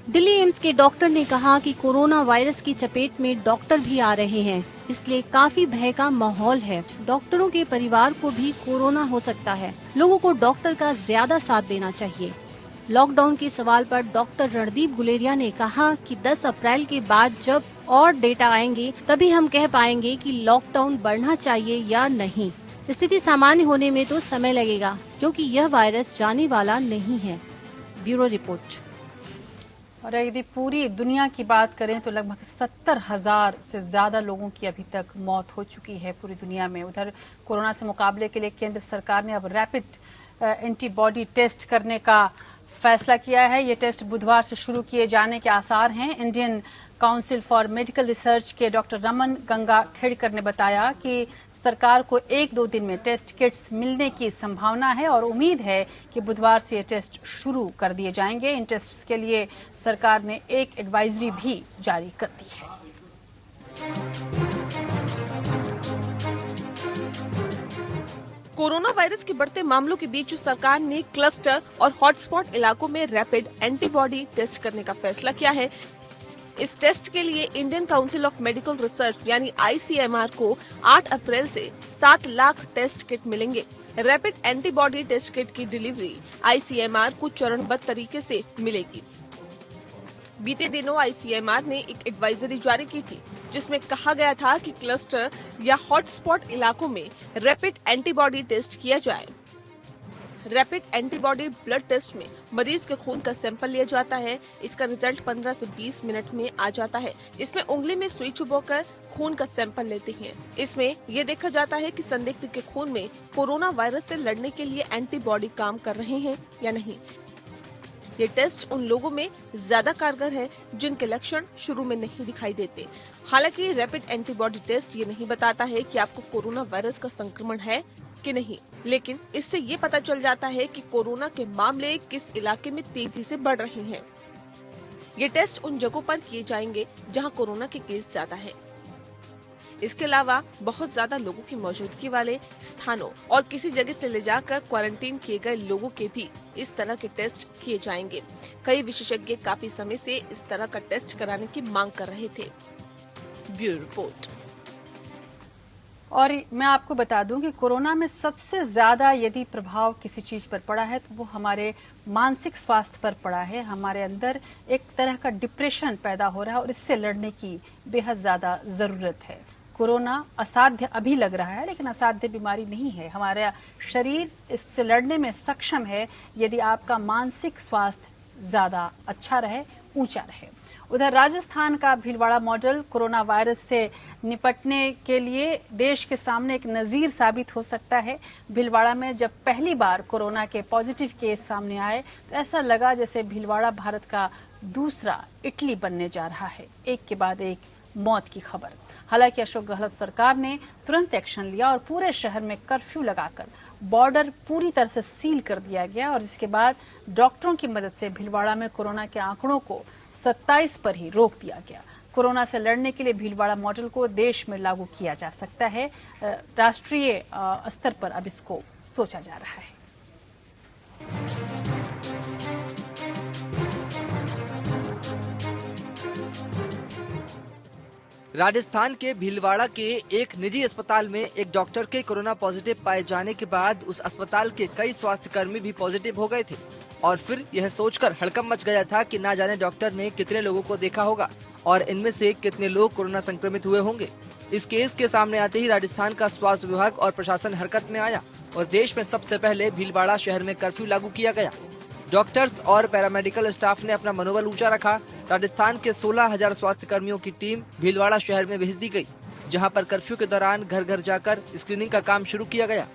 दिल्ली एम्स के डॉक्टर ने कहा कि कोरोना वायरस की चपेट में डॉक्टर भी आ रहे हैं, इसलिए काफी भय का माहौल है। डॉक्टरों के परिवार को भी कोरोना हो सकता है। लोगों को डॉक्टर का ज्यादा साथ देना चाहिए। लॉकडाउन के सवाल पर डॉक्टर रणदीप गुलेरिया ने कहा कि 10 अप्रैल के बाद जब और डेटा आएंगे तभी हम कह पाएंगे कि लॉकडाउन बढ़ना चाहिए या नहीं। स्थिति सामान्य होने में तो समय लगेगा, क्योंकि यह वायरस जाने वाला नहीं है। Bureau report. और यदि पूरी दुनिया की बात करें तो लगभग 70,000 से ज्यादा लोगों की अभी तक मौत हो चुकी है पूरी दुनिया में। उधर कोरोना से मुकाबले के लिए केंद्र सरकार ने अब रैपिड एंटीबॉडी टेस्ट करने का फैसला किया है। ये टेस्ट बुधवार से शुरू किए जाने के आसार हैं। Indian council for medical research के डॉक्टर रमन गंगा खेड़कर ने बताया कि सरकार को 1-2 दिन में टेस्ट किट्स मिलने की संभावना है और उम्मीद है कि बुधवार से ये टेस्ट शुरू कर दिए जाएंगे। इन टेस्ट के लिए सरकार ने एक एडवाइजरी भी जारी कर दी है। कोरोना वायरस के बढ़ते मामलों के बीच सरकार ने क्लस्टर और हॉटस्पॉट इलाकों में रैपिड एंटीबॉडी टेस्ट करने का फैसला किया है। इस टेस्ट के लिए Indian council of medical research यानी ICMR को 8 अप्रैल से 7 लाख टेस्ट किट मिलेंगे। रैपिड एंटीबॉडी टेस्ट किट की डिलीवरी ICMR को चरणबद्ध तरीके से मिलेगी। बीते दिनों ICMR ने एक एडवाइजरी जारी की थी, जिसमें कहा गया था कि क्लस्टर या हॉटस्पॉट इलाकों में रैपिड एंटीबॉडी टेस्ट किया जाए। रैपिड एंटीबॉडी ब्लड टेस्ट में मरीज के खून का सैंपल लिया जाता है। इसका रिजल्ट 15 से 20 मिनट में आ जाता है। इसमें उंगली में सुई चुभोकर खून का सैंपल लेते हैं। इसमें ये देखा जाता है कि संदिग्ध के खून में कोरोना वायरस से लड़ने के लिए एंटीबॉडी काम कर रहे हैं या नहीं। ये टेस्ट उन लोगों में ज्यादा कारगर है जिनके लक्षण शुरू में नहीं दिखाई देते। हालांकि रैपिड एंटीबॉडी टेस्ट ये नहीं बताता है कि आपको कोरोना वायरस का संक्रमण है कि नहीं, लेकिन इससे ये पता चल जाता है कि कोरोना के मामले किस इलाके में तेजी से बढ़ रहे हैं। ये टेस्ट उन जगहों पर किए जाएंगे जहां कोरोना के केस ज्यादा है। इसके अलावा बहुत ज्यादा लोगों की मौजूदगी वाले स्थानों और किसी जगह से ले जाकर क्वारंटीन किए गए लोगों के भी इस तरह के टेस्ट किए जाएंगे। कई विशेषज्ञ काफी समय से इस तरह का टेस्ट कराने की मांग कर रहे थे। Bureau report. और मैं आपको बता दूं कि कोरोना में सबसे ज्यादा यदि प्रभाव किसी चीज पर पड़ा है तो वो हमारे मानसिक स्वास्थ्य पर पड़ा है। हमारे अंदर एक तरह का डिप्रेशन पैदा हो रहा है और इससे लड़ने की बेहद ज्यादा जरूरत है। कोरोना असाध्य अभी लग रहा है, लेकिन असाध्य बीमारी नहीं है। हमारा शरीर इससे लड़ने में सक्षम है यदि आपका मानसिक स्वास्थ्य ज्यादा अच्छा रहे, ऊंचा रहे। उधर राजस्थान का भीलवाड़ा मॉडल कोरोना वायरस से निपटने के लिए देश के सामने एक नजीर साबित हो सकता है। भीलवाड़ा में जब पहली बार कोरोना के पॉजिटिव केस सामने आए तो ऐसा लगा जैसे भीलवाड़ा भारत का दूसरा इटली बनने जा रहा है। एक के बाद एक मौत की खबर। हालांकि अशोक गहलोत सरकार ने तुरंत एक्शन लिया और पूरे शहर में कर्फ्यू लगाकर बॉर्डर पूरी तरह से सील कर दिया गया और जिसके बाद डॉक्टरों की मदद से भीलवाड़ा में कोरोना के आंकड़ों को 27 पर ही रोक दिया गया। कोरोना से लड़ने के लिए भीलवाड़ा मॉडल को देश में लागू किया जा सकता है। राष्ट्रीय स्तर पर अब इसको सोचा जा रहा है। राजस्थान के भीलवाड़ा के एक निजी अस्पताल में एक डॉक्टर के कोरोना पॉजिटिव पाए जाने के बाद उस अस्पताल के कई स्वास्थ्य कर्मी भी पॉजिटिव हो गए थे और फिर यह सोचकर हड़कंप मच गया था कि ना जाने डॉक्टर ने कितने लोगों को देखा होगा और इनमें से कितने लोग कोरोना संक्रमित हुए होंगे। इस केस के सामने आते ही राजस्थान का स्वास्थ्य विभाग और प्रशासन हरकत में आया और देश में सबसे पहले भीलवाड़ा शहर में कर्फ्यू लागू किया गया। डॉक्टर्स और पैरामेडिकल स्टाफ ने अपना मनोबल ऊंचा रखा। राजस्थान के 16,000 स्वास्थ्य कर्मियों की टीम भीलवाड़ा शहर में भेज दी गई, जहां पर कर्फ्यू के दौरान घर घर जाकर स्क्रीनिंग का काम शुरू किया गया।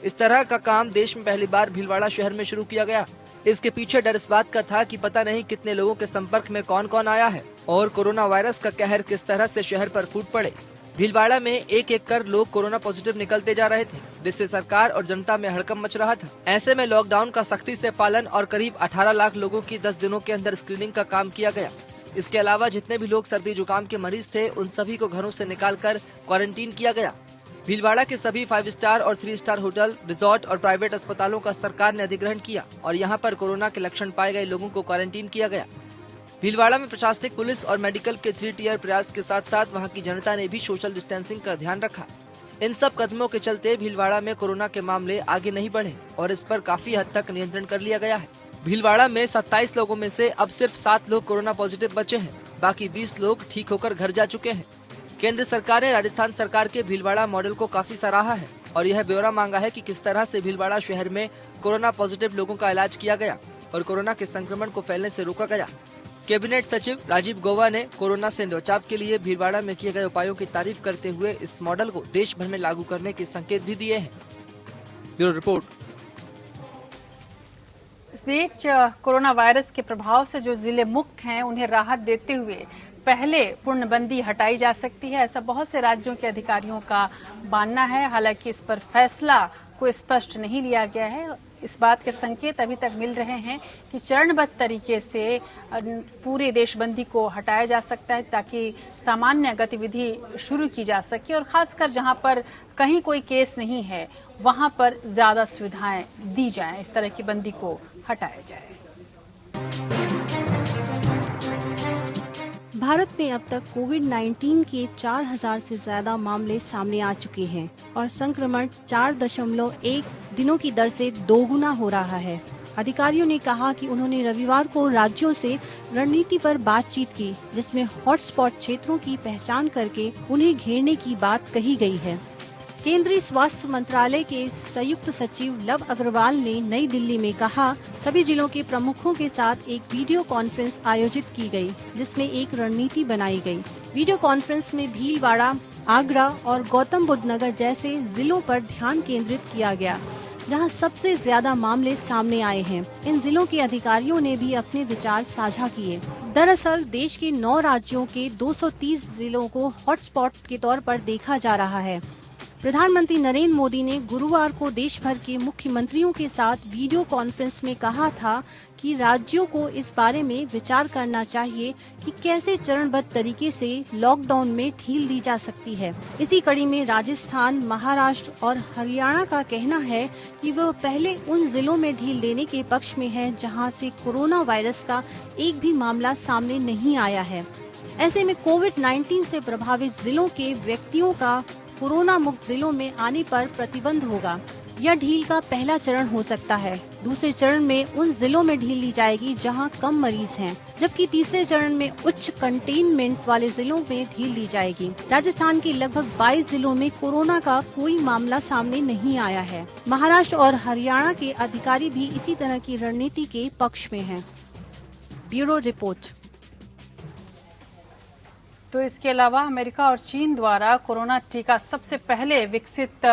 इस तरह का काम देश में पहली बार भीलवाड़ा शहर में शुरू किया गया। इसके पीछे डर इस बात का था कि पता नहीं कितने लोगों के संपर्क में कौन कौन आया है और कोरोना वायरस का कहर किस तरह से शहर पर फूट पड़े। भीलवाड़ा में एक एक कर लोग कोरोना पॉजिटिव निकलते जा रहे थे, जिससे सरकार और जनता में हड़कंप मच रहा था। ऐसे में लॉकडाउन का सख्ती से पालन और करीब 18 लाख लोगों की 10 दिनों के अंदर स्क्रीनिंग का काम किया गया। इसके अलावा जितने भी लोग सर्दी जुकाम के मरीज थे उन सभी को घरों से निकालकर क्वारंटीन किया गया। भीलवाड़ा के सभी 5 स्टार और 3 स्टार होटल, रिजॉर्ट और प्राइवेट अस्पतालों का सरकार ने अधिग्रहण किया और यहाँ पर कोरोना के लक्षण पाए गए लोगों को क्वारंटीन किया गया। भीलवाड़ा में प्रशासनिक, पुलिस और मेडिकल के 3 टियर प्रयास के साथ साथ वहां की जनता ने भी सोशल डिस्टेंसिंग का ध्यान रखा। इन सब कदमों के चलते भीलवाड़ा में कोरोना के मामले आगे नहीं बढ़े और इस पर काफी हद तक नियंत्रण कर लिया गया है। भीलवाड़ा में 27 लोगों में से अब सिर्फ 7 लोग कोरोना पॉजिटिव बचे हैं, बाकी 20 लोग ठीक होकर घर जा चुके हैं। केंद्र सरकार ने राजस्थान सरकार के भीलवाड़ा मॉडल को काफी सराहा है और यह ब्यौरा मांगा है कि किस तरह से भीलवाड़ा शहर में कोरोना पॉजिटिव लोगों का इलाज किया गया और कोरोना के संक्रमण को फैलने से रोका गया। कैबिनेट सचिव राजीव गौबा ने कोरोना से बचाव के लिए भीलवाड़ा में किए गए उपायों की तारीफ करते हुए इस मॉडल को देश भर में लागू करने के संकेत भी दिए हैं। Bureau report. इस बीच कोरोना वायरस के प्रभाव से जो जिले मुक्त हैं उन्हें राहत देते हुए पहले पूर्णबंदी हटाई जा सकती है, ऐसा बहुत से राज्यों के अधिकारियों का मानना है। हालांकि इस पर फैसला कोई स्पष्ट नहीं लिया गया है। इस बात के संकेत अभी तक मिल रहे हैं कि चरणबद्ध तरीके से पूरे देशबंदी को हटाया जा सकता है ताकि सामान्य गतिविधि शुरू की जा सके और खासकर जहां पर कहीं कोई केस नहीं है वहां पर ज्यादा सुविधाएं दी जाएं, इस तरह की बंदी को हटाया जाए। भारत में अब तक कोविड-19 के 4,000 से ज्यादा मामले सामने आ चुके हैं और संक्रमण 4.1 दिनों की दर से दोगुना हो रहा है। अधिकारियों ने कहा कि उन्होंने रविवार को राज्यों से रणनीति पर बातचीत की, जिसमें हॉटस्पॉट क्षेत्रों की पहचान करके उन्हें घेरने की बात कही गई है। केंद्रीय स्वास्थ्य मंत्रालय के संयुक्त सचिव लव अग्रवाल ने नई दिल्ली में कहा, सभी जिलों के प्रमुखों के साथ एक वीडियो कॉन्फ्रेंस आयोजित की गई, जिसमें एक रणनीति बनाई गई। वीडियो कॉन्फ्रेंस में भीलवाड़ा, आगरा और गौतम बुद्ध नगर जैसे जिलों पर ध्यान केंद्रित किया गया, जहां सबसे ज्यादा मामले सामने आए हैं। इन जिलों के अधिकारियों ने भी अपने विचार साझा किए। दरअसल देश के 9 राज्यों के 230 जिलों को हॉटस्पॉट के तौर पर देखा जा रहा है। प्रधानमंत्री नरेंद्र मोदी ने गुरुवार को देश भर के मुख्यमंत्रियों के साथ वीडियो कॉन्फ्रेंस में कहा था कि राज्यों को इस बारे में विचार करना चाहिए कि कैसे चरणबद्ध तरीके से लॉकडाउन में ढील दी जा सकती है। इसी कड़ी में राजस्थान, महाराष्ट्र और हरियाणा का कहना है कि वह पहले उन जिलों में ढील देने के पक्ष में है जहां से कोरोना वायरस का एक भी मामला सामने नहीं आया है। ऐसे में कोविड-19 से प्रभावित जिलों के व्यक्तियों का कोरोना मुक्त जिलों में आने पर प्रतिबंध होगा। यह ढील का पहला चरण हो सकता है। दूसरे चरण में उन जिलों में ढील दी जाएगी जहां कम मरीज हैं, जबकि तीसरे चरण में उच्च कंटेनमेंट वाले जिलों में ढील दी जाएगी। राजस्थान के लगभग 22 जिलों में कोरोना का कोई मामला सामने नहीं आया है। महाराष्ट्र और हरियाणा के अधिकारी भी इसी तरह की रणनीति के पक्ष में हैं। Bureau report. तो इसके अलावा अमेरिका और चीन द्वारा कोरोना टीका सबसे पहले विकसित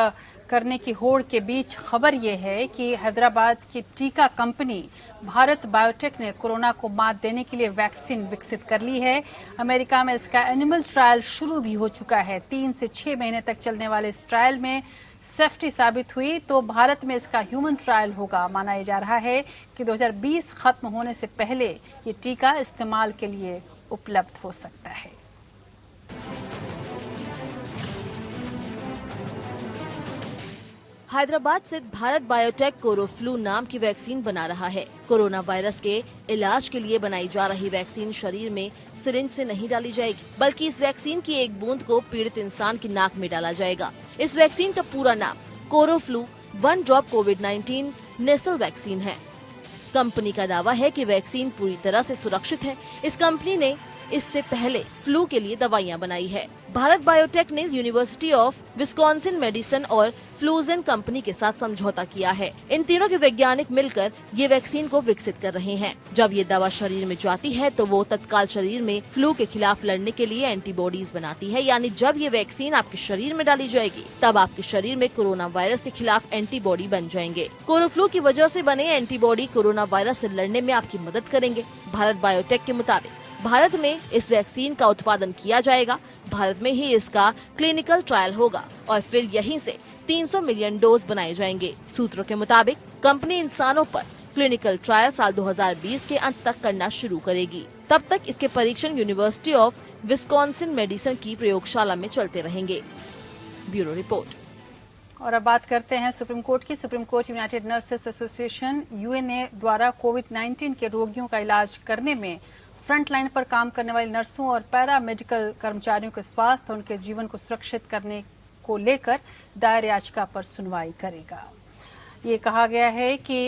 करने की होड़ के बीच खबर ये है कि हैदराबाद की टीका कंपनी भारत बायोटेक ने कोरोना को मात देने के लिए वैक्सीन विकसित कर ली है। अमेरिका में इसका एनिमल ट्रायल शुरू भी हो चुका है। 3 से 6 महीने तक चलने वाले इस ट्रायल में सेफ्टी साबित हुई तो भारत में इसका ह्यूमन ट्रायल होगा। माना जा रहा है कि 2020 खत्म होने से पहले ये टीका इस्तेमाल के लिए उपलब्ध हो सकता है। हैदराबाद स्थित भारत बायोटेक कोरोफ्लू नाम की वैक्सीन बना रहा है। कोरोना वायरस के इलाज के लिए बनाई जा रही वैक्सीन शरीर में सिरिंज से नहीं डाली जाएगी, बल्कि इस वैक्सीन की एक बूंद को पीड़ित इंसान की नाक में डाला जाएगा। इस वैक्सीन का पूरा नाम कोरोफ्लू 1 ड्रॉप कोविड-19 नेसल वैक्सीन है। कंपनी का दावा है कि वैक्सीन पूरी तरह से सुरक्षित है। इस कंपनी ने इससे पहले फ्लू के लिए दवाइयां बनाई है। भारत बायोटेक ने यूनिवर्सिटी ऑफ विस्कॉन्सिन मेडिसिन और फ्लूजेन कंपनी के साथ समझौता किया है। इन तीनों के वैज्ञानिक मिलकर ये वैक्सीन को विकसित कर रहे हैं। जब ये दवा शरीर में जाती है तो वो तत्काल शरीर में फ्लू के खिलाफ लड़ने के लिए एंटीबॉडीज बनाती है। यानी जब ये वैक्सीन आपके शरीर में डाली जाएगी तब आपके शरीर में कोरोना वायरस के खिलाफ एंटीबॉडी बन जाएंगे। कोरोफ्लू की वजह से बने एंटीबॉडी कोरोना वायरस से लड़ने में आपकी मदद करेंगे। भारत बायोटेक के मुताबिक भारत में इस वैक्सीन का उत्पादन किया जाएगा। भारत में ही इसका क्लिनिकल ट्रायल होगा और फिर यहीं से 300 मिलियन डोज बनाए जाएंगे। सूत्रों के मुताबिक कंपनी इंसानों पर क्लिनिकल ट्रायल साल 2020 के अंत तक करना शुरू करेगी। तब तक इसके परीक्षण यूनिवर्सिटी ऑफ विस्कॉन्सिन मेडिसिन की प्रयोगशाला में चलते रहेंगे। Bureau report. और अब बात करते हैं सुप्रीम कोर्ट की। Supreme court United nurses association UNA द्वारा कोविड-19 के रोगियों का इलाज करने में फ्रंट लाइन पर काम करने वाली नर्सों और पैरा मेडिकल कर्मचारियों के स्वास्थ्य और उनके जीवन को सुरक्षित करने को लेकर दायर याचिका पर सुनवाई करेगा। ये कहा गया है कि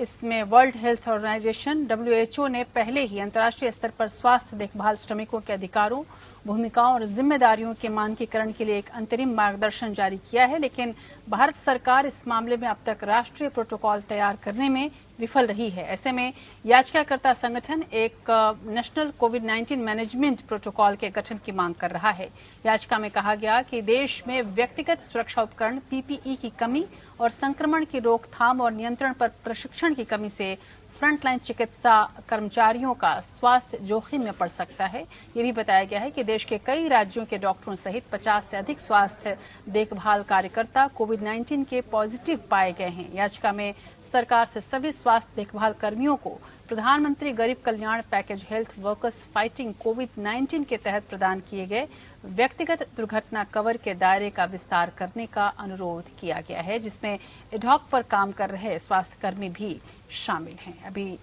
इसमें वर्ल्ड हेल्थ ऑर्गेनाइजेशन WHO ने पहले ही अंतर्राष्ट्रीय स्तर पर स्वास्थ्य देखभाल श्रमिकों के अधिकारों, भूमिकाओं और जिम्मेदारियों के मानकीकरण के लिए एक अंतरिम मार्गदर्शन जारी किया है, लेकिन भारत सरकार इस मामले में अब तक राष्ट्रीय प्रोटोकॉल तैयार करने में विफल रही है। ऐसे में याचिकाकर्ता संगठन एक नेशनल कोविड-19 मैनेजमेंट प्रोटोकॉल के गठन की मांग कर रहा है। याचिका में कहा गया कि देश में व्यक्तिगत सुरक्षा उपकरण PPE की कमी और संक्रमण की रोकथाम और नियंत्रण पर प्रशिक्षण की कमी से फ्रंटलाइन चिकित्सा कर्मचारियों का स्वास्थ्य जोखिम में पड़ सकता है। ये भी बताया गया है कि देश के कई राज्यों के डॉक्टरों सहित 50 से अधिक स्वास्थ्य देखभाल कार्यकर्ता कोविड-19 के पॉजिटिव पाए गए हैं। याचिका में सरकार से सभी स्वास्थ्य देखभाल कर्मियों को प्रधानमंत्री गरीब कल्याण पैकेज हेल्थ वर्कर्स फाइटिंग कोविड-19 के तहत प्रदान किए गए व्यक्तिगत दुर्घटना कवर के दायरे का विस्तार करने का अनुरोध किया गया है, जिसमें एडहॉक पर काम कर रहे स्वास्थ्य कर्मी भी शामिल हैं। अभी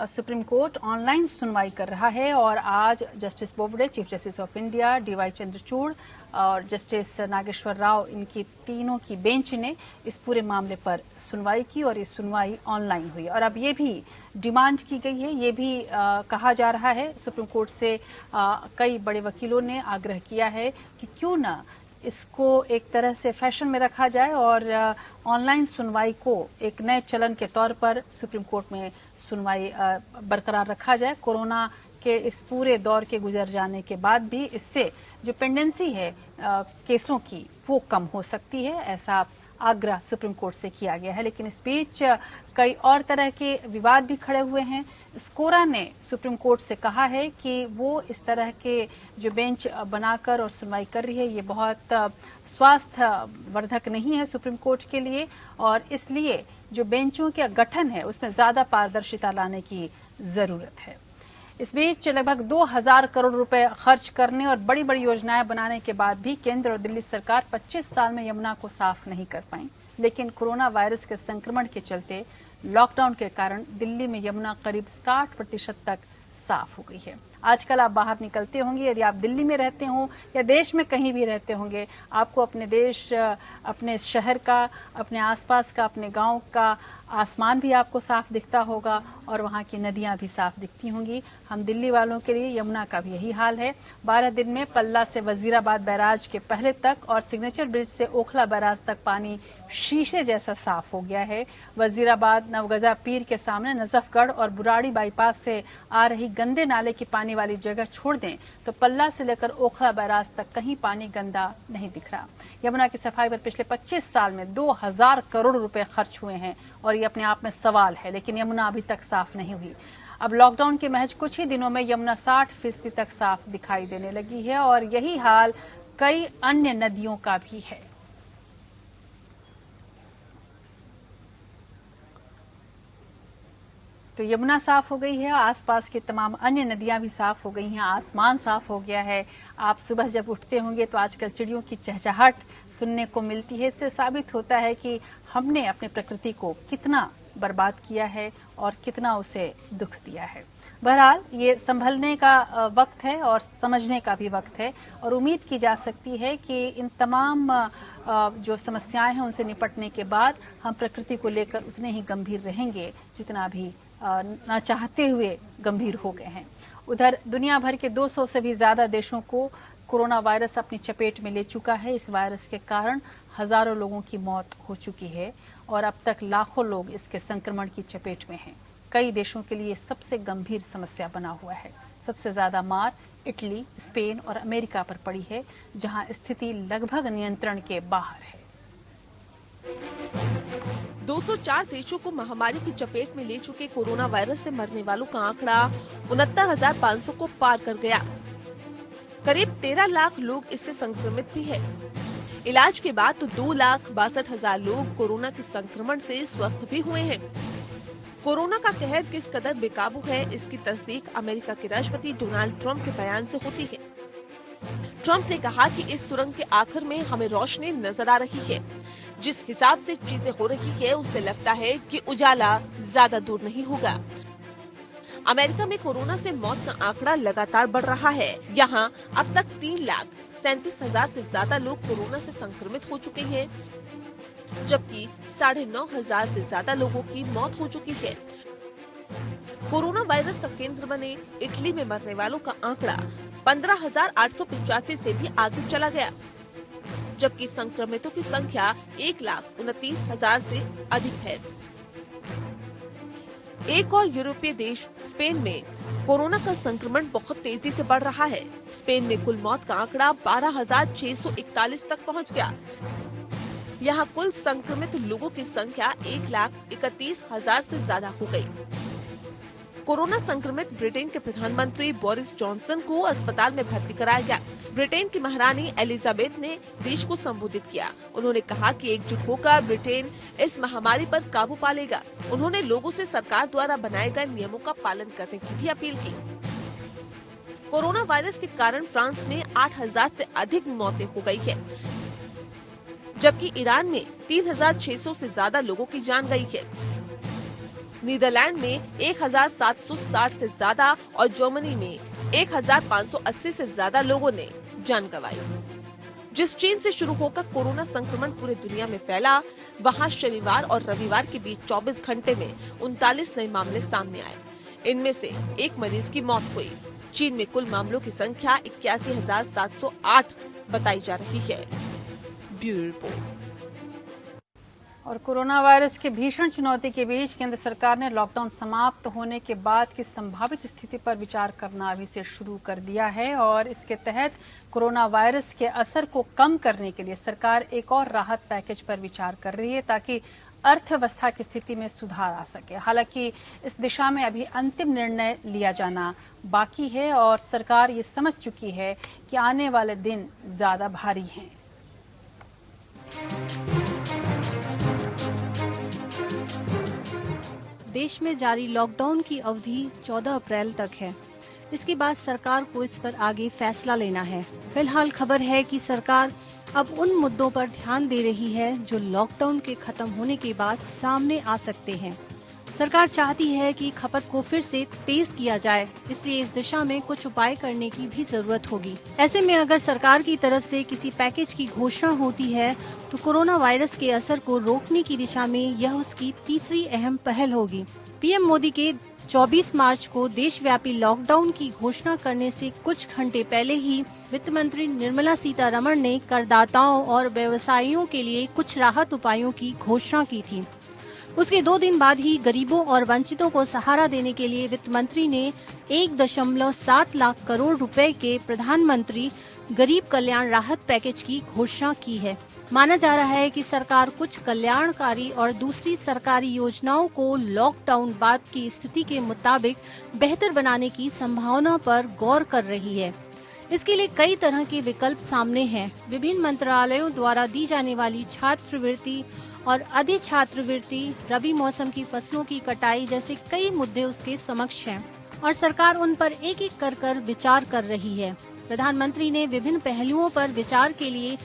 सुप्रीम कोर्ट ऑनलाइन सुनवाई कर रहा है और आज justice Bobde, chief justice of India DY Chandrachud और जस्टिस नागेश्वर राव, इनकी तीनों की बेंच ने इस पूरे मामले पर सुनवाई की और ये सुनवाई ऑनलाइन हुई। और अब ये भी डिमांड की गई है, ये भी कहा जा रहा है, सुप्रीम कोर्ट से कई बड़े वकीलों ने आग्रह किया है कि क्यों ना इसको एक तरह से फैशन में रखा जाए और ऑनलाइन सुनवाई को एक नए चलन के तौर पर सुप्रीम कोर्ट में सुनवाई बरकरार रखा जाए। कोरोना के इस पूरे दौर के गुजर जाने के बाद भी इससे जो पेंडेंसी है केसों की वो कम हो सकती है, ऐसा आग्रह सुप्रीम कोर्ट से किया गया है। लेकिन इस बीच कई और तरह के विवाद भी खड़े हुए हैं। स्कोरा ने सुप्रीम कोर्ट से कहा है कि वो इस तरह के जो बेंच बनाकर और सुनवाई कर रही है ये बहुत स्वास्थ्य वर्धक नहीं है सुप्रीम कोर्ट के लिए, और इसलिए जो बेंचों का गठन है उसमें ज्यादा पारदर्शिता लाने की जरूरत है। इस बीच लगभग 2000 करोड़ रुपए खर्च करने और बड़ी बड़ी योजनाएं बनाने के बाद भी केंद्र और दिल्ली सरकार 25 साल में यमुना को साफ नहीं कर पाई। लेकिन कोरोना वायरस के संक्रमण के चलते लॉकडाउन के कारण दिल्ली में यमुना करीब 60% तक साफ हो गई है। आजकल आप बाहर निकलते होंगे, यदि आप दिल्ली में रहते हो या देश में कहीं भी रहते होंगे, आपको अपने देश, अपने शहर का, अपने आसपास का, अपने गांव का आसमान भी आपको साफ दिखता होगा और वहाँ की नदियाँ भी साफ दिखती होंगी। हम दिल्ली वालों के लिए यमुना का भी यही हाल है। 12 दिन में पल्ला से वजीराबाद बैराज के पहले तक और सिग्नेचर ब्रिज से ओखला बैराज तक पानी शीशे जैसा साफ हो गया है। वजीराबाद, नवगजा पीर के सामने नजफगढ़ और बुराड़ी बाईपास से आ रही गंदे नाले की पानी वाली जगह छोड़ दें तो पल्ला से लेकर ओखला बैराज तक कहीं पानी गंदा नहीं दिख रहा। यमुना की सफाई पर पिछले 25 साल में 2000 करोड़ रुपए खर्च हुए हैं और ये अपने आप में सवाल है, लेकिन यमुना अभी तक साफ नहीं हुई। अब लॉकडाउन के महज कुछ ही दिनों में यमुना 60% तक साफ दिखाई देने लगी है और यही हाल कई अन्य नदियों का भी है। तो यमुना साफ हो गई है, आसपास की तमाम अन्य नदियां भी साफ हो गई हैं, आसमान साफ हो गया है। आप सुबह जब उठते होंगे तो आजकल चिड़ियों की चहचहाहट सुनने को मिलती है। इससे साबित होता है कि हमने अपने प्रकृति को कितना बर्बाद किया है और कितना उसे दुख दिया है। बहरहाल ये संभलने का वक्त है और समझने का भी वक्त है और उम्मीद की जा सकती है कि इन तमाम जो समस्याएं हैं उनसे निपटने के बाद हम प्रकृति को लेकर उतने ही गंभीर रहेंगे जितना भी ना चाहते हुए गंभीर हो गए हैं। उधर दुनिया भर के 200 से भी ज्यादा देशों को कोरोना वायरस अपनी चपेट में ले चुका है। इस वायरस के कारण हजारों लोगों की मौत हो चुकी है और अब तक लाखों लोग इसके संक्रमण की चपेट में हैं। कई देशों के लिए सबसे गंभीर समस्या बना हुआ है। सबसे ज्यादा मार इटली, स्पेन और अमेरिका पर पड़ी है, जहां स्थिति लगभग नियंत्रण के बाहर है। 204 देशों को महामारी की चपेट में ले चुके कोरोना वायरस से मरने वालों का आंकड़ा 69,500 को पार कर गया। करीब 13 लाख लोग इससे संक्रमित भी है। इलाज के बाद तो 2,62,000 लोग कोरोना के संक्रमण से स्वस्थ भी हुए हैं। कोरोना का कहर किस कदर बेकाबू है, इसकी तस्दीक अमेरिका के राष्ट्रपति डोनाल्ड ट्रंप के बयान से होती है। ट्रंप ने कहा कि इस सुरंग के आखिर में हमें रोशनी नजर आ रही है। जिस हिसाब से चीजें हो रही है उससे लगता है कि उजाला ज्यादा दूर नहीं होगा। अमेरिका में कोरोना से मौत का आंकड़ा लगातार बढ़ रहा है। यहाँ अब तक 3,37,000 से ज्यादा लोग कोरोना से संक्रमित हो चुके हैं, जबकि 9,500 से ज्यादा लोगों की मौत हो चुकी है। कोरोना वायरस का केंद्र बने इटली में मरने वालों का आंकड़ा 15,885 से भी आगे चला गया, जबकि संक्रमितों की संख्या 1,29,000 से अधिक है। एक और यूरोपीय देश स्पेन में कोरोना का संक्रमण बहुत तेजी से बढ़ रहा है। स्पेन में कुल मौत का आंकड़ा 12,641 तक पहुंच गया। यहाँ कुल संक्रमित लोगों की संख्या 1,31,000 से ज्यादा हो गई। कोरोना संक्रमित ब्रिटेन के प्रधानमंत्री बोरिस जॉनसन को अस्पताल में भर्ती कराया गया। ब्रिटेन की महारानी एलिजाबेथ ने देश को संबोधित किया। उन्होंने कहा कि एकजुट होकर ब्रिटेन इस महामारी पर काबू पा लेगा। उन्होंने लोगों से सरकार द्वारा बनाए गए नियमों का पालन करने की भी अपील की। कोरोना वायरस के कारण फ्रांस में 8,000 से अधिक मौतें हो गई है, जबकि ईरान में 3,600 से ज्यादा लोगों की जान गई है। नीदरलैंड में 1,760 से ज्यादा और जर्मनी में 1,580 से ज्यादा लोगों ने जान गंवाई। जिस चीन से शुरू होकर कोरोना संक्रमण पूरे दुनिया में फैला, वहां शनिवार और रविवार के बीच 24 घंटे में 39 नए मामले सामने आए। इनमें से एक मरीज की मौत हुई। चीन में कुल मामलों की संख्या 81,708 बताई जा रही है। Bureau report. और कोरोना वायरस के भीषण चुनौती के बीच केंद्र सरकार ने लॉकडाउन समाप्त होने के बाद की संभावित स्थिति पर विचार करना अभी से शुरू कर दिया है और इसके तहत कोरोना वायरस के असर को कम करने के लिए सरकार एक और राहत पैकेज पर विचार कर रही है ताकि अर्थव्यवस्था की स्थिति में सुधार आ सके। हालांकि इस दिशा में अभी अंतिम निर्णय लिया जाना बाकी है और सरकार ये समझ चुकी है कि आने वाले दिन ज्यादा भारी हैं। देश में जारी लॉकडाउन की अवधि 14 अप्रैल तक है। इसके बाद सरकार को इस पर आगे फैसला लेना है। फिलहाल खबर है कि सरकार अब उन मुद्दों पर ध्यान दे रही है जो लॉकडाउन के खत्म होने के बाद सामने आ सकते हैं। सरकार चाहती है कि खपत को फिर से तेज किया जाए, इसलिए इस दिशा में कुछ उपाय करने की भी जरूरत होगी। ऐसे में अगर सरकार की तरफ से किसी पैकेज की घोषणा होती है तो कोरोना वायरस के असर को रोकने की दिशा में यह उसकी तीसरी अहम पहल होगी। पीएम मोदी के 24 मार्च को देशव्यापी लॉकडाउन की घोषणा करने से कुछ घंटे पहले ही वित्त मंत्री निर्मला सीतारमण ने करदाताओं और व्यवसायियों के लिए कुछ राहत उपायों की घोषणा की थी। उसके 2 दिन बाद ही गरीबों और वंचितों को सहारा देने के लिए वित्त मंत्री ने 1.7 लाख करोड़ रुपए के प्रधानमंत्री गरीब कल्याण राहत पैकेज की घोषणा की है। माना जा रहा है कि सरकार कुछ कल्याणकारी और दूसरी सरकारी योजनाओं को लॉकडाउन बाद की स्थिति के मुताबिक बेहतर बनाने की संभावना पर गौर कर रही है। इसके लिए कई तरह के विकल्प सामने हैं। विभिन्न मंत्रालयों द्वारा दी जाने वाली छात्रवृत्ति और अधिक छात्रवृत्ति, रबी मौसम की फसलों की कटाई जैसे कई मुद्दे उसके समक्ष हैं और सरकार उन पर एक एक कर विचार कर रही है। प्रधानमंत्री ने विभिन्न पहलुओं पर विचार के लिए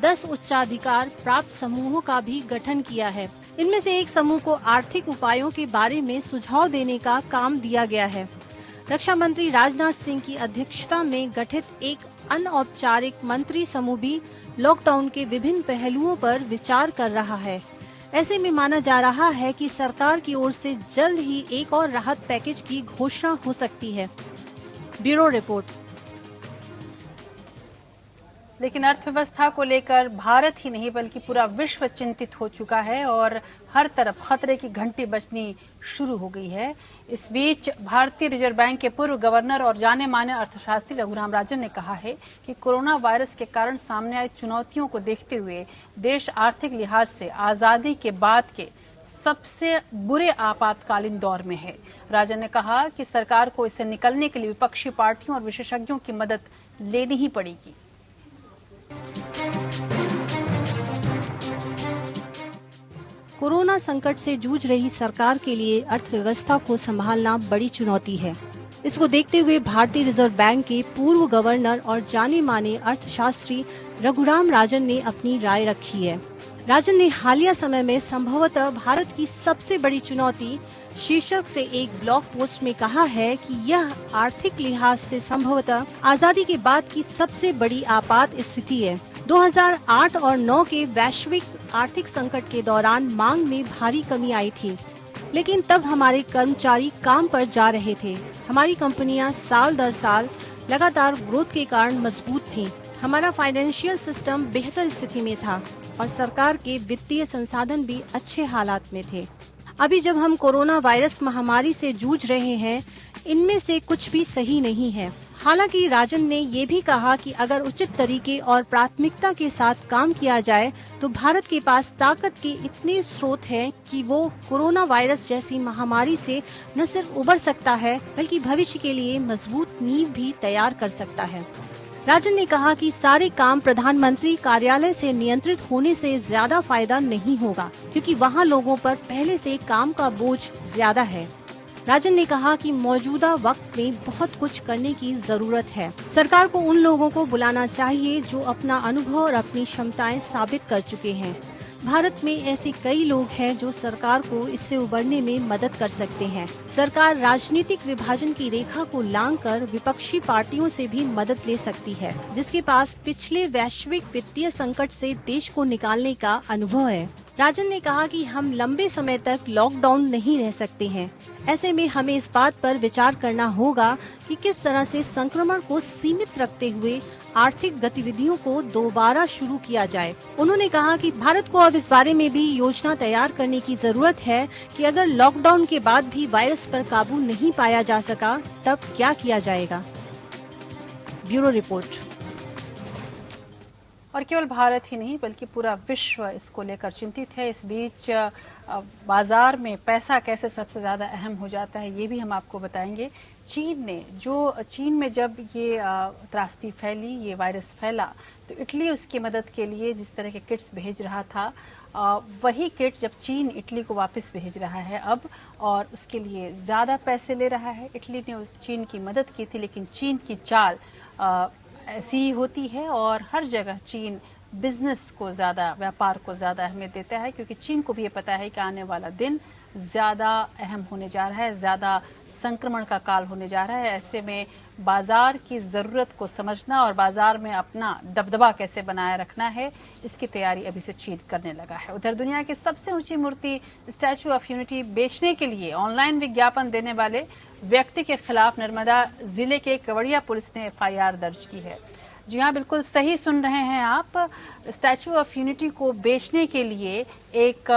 10 उच्चाधिकार प्राप्त समूहों का भी गठन किया है। इनमें से एक समूह को आर्थिक उपायों के बारे में सुझाव देने का काम दिया गया है। रक्षा मंत्री राजनाथ सिंह की अध्यक्षता में गठित एक अनौपचारिक मंत्री समूह भी लॉकडाउन के विभिन्न पहलुओं पर विचार कर रहा है। ऐसे में माना जा रहा है कि सरकार की ओर से जल्द ही एक और राहत पैकेज की घोषणा हो सकती है। Bureau report. लेकिन अर्थव्यवस्था को लेकर भारत ही नहीं बल्कि पूरा विश्व चिंतित हो चुका है और हर तरफ खतरे की घंटी बजनी शुरू हो गई है। इस बीच भारतीय रिजर्व बैंक के पूर्व गवर्नर और जाने माने अर्थशास्त्री रघुराम राजन ने कहा है कि कोरोना वायरस के कारण सामने आई चुनौतियों को देखते हुए देश आर्थिक लिहाज से आजादी के बाद के सबसे बुरे आपातकालीन दौर में है। राजन ने कहा कि सरकार को इससे निकलने के लिए विपक्षी पार्टियों और विशेषज्ञों की मदद लेनी ही पड़ेगी। कोरोना संकट से जूझ रही सरकार के लिए अर्थव्यवस्था को संभालना बड़ी चुनौती है। इसको देखते हुए भारतीय रिजर्व बैंक के पूर्व गवर्नर और जाने माने अर्थशास्त्री रघुराम राजन ने अपनी राय रखी है। राजन ने हालिया समय में संभवतः भारत की सबसे बड़ी चुनौती शीर्षक से एक ब्लॉग पोस्ट में कहा है कि यह आर्थिक लिहाज से संभवतः आजादी के बाद की सबसे बड़ी आपात स्थिति है। 2008 और 9 के वैश्विक आर्थिक संकट के दौरान मांग में भारी कमी आई थी, लेकिन तब हमारे कर्मचारी काम पर जा रहे थे। हमारी कंपनियां साल दर साल लगातार ग्रोथ के कारण मजबूत थीं। हमारा फाइनेंशियल सिस्टम बेहतर स्थिति में था और सरकार के वित्तीय संसाधन भी अच्छे हालात में थे। अभी जब हम कोरोना वायरस महामारी से जूझ रहे हैं, इनमें से कुछ भी सही नहीं है। हालांकि राजन ने ये भी कहा कि अगर उचित तरीके और प्राथमिकता के साथ काम किया जाए तो भारत के पास ताकत के इतने स्रोत हैं कि वो कोरोना वायरस जैसी महामारी से न सिर्फ उबर सकता है बल्कि भविष्य के लिए मजबूत नींव भी तैयार कर सकता है। राजन ने कहा कि सारे काम प्रधानमंत्री कार्यालय से नियंत्रित होने से ज्यादा फायदा नहीं होगा, क्योंकि वहाँ लोगों पर पहले से काम का बोझ ज्यादा है। राजन ने कहा कि मौजूदा वक्त में बहुत कुछ करने की जरूरत है। सरकार को उन लोगों को बुलाना चाहिए जो अपना अनुभव और अपनी क्षमताएं साबित कर चुके हैं। भारत में ऐसे कई लोग हैं जो सरकार को इससे उबरने में मदद कर सकते हैं। सरकार राजनीतिक विभाजन की रेखा को लांघकर विपक्षी पार्टियों से भी मदद ले सकती है, जिसके पास पिछले वैश्विक वित्तीय संकट से देश को निकालने का अनुभव है। राजन ने कहा कि हम लंबे समय तक लॉकडाउन नहीं रह सकते हैं। ऐसे में हमें इस बात पर विचार करना होगा कि किस तरह से संक्रमण को सीमित रखते हुए आर्थिक गतिविधियों को दोबारा शुरू किया जाए। उन्होंने कहा कि भारत को अब इस बारे में भी योजना तैयार करने की जरूरत है कि अगर लॉकडाउन के बाद भी वायरस पर काबू नहीं पाया जा सका तब क्या किया जाएगा। Bureau report. और केवल भारत ही नहीं बल्कि पूरा विश्व इसको लेकर चिंतित है। इस बीच बाजार में पैसा कैसे सबसे ज़्यादा अहम हो जाता है ये भी हम आपको बताएंगे। चीन में जब ये त्रासदी फैली, ये वायरस फैला, तो इटली उसकी मदद के लिए जिस तरह के किट्स भेज रहा था, वही किट जब चीन इटली को वापस भेज रहा है अब, और उसके लिए ज़्यादा पैसे ले रहा है। इटली ने उस चीन की मदद की थी, लेकिन चीन की चाल ऐसी ही होती है और हर जगह चीन बिजनेस को ज़्यादा, व्यापार को ज़्यादा अहमियत देता है, क्योंकि चीन को भी ये पता है कि आने वाला दिन ज़्यादा अहम होने जा रहा है, ज़्यादा संक्रमण का काल होने जा रहा है। ऐसे में बाजार की ज़रूरत को समझना और बाजार में अपना दबदबा कैसे बनाए रखना है, इसकी तैयारी अभी से चीन करने लगा है। उधर दुनिया की सबसे ऊंची मूर्ति स्टैचू ऑफ यूनिटी बेचने के लिए ऑनलाइन विज्ञापन देने वाले व्यक्ति के खिलाफ नर्मदा जिले के केवड़िया पुलिस ने एफआईआर दर्ज की है। जी हाँ, बिल्कुल सही सुन रहे हैं आप। स्टैचू ऑफ यूनिटी को बेचने के लिए एक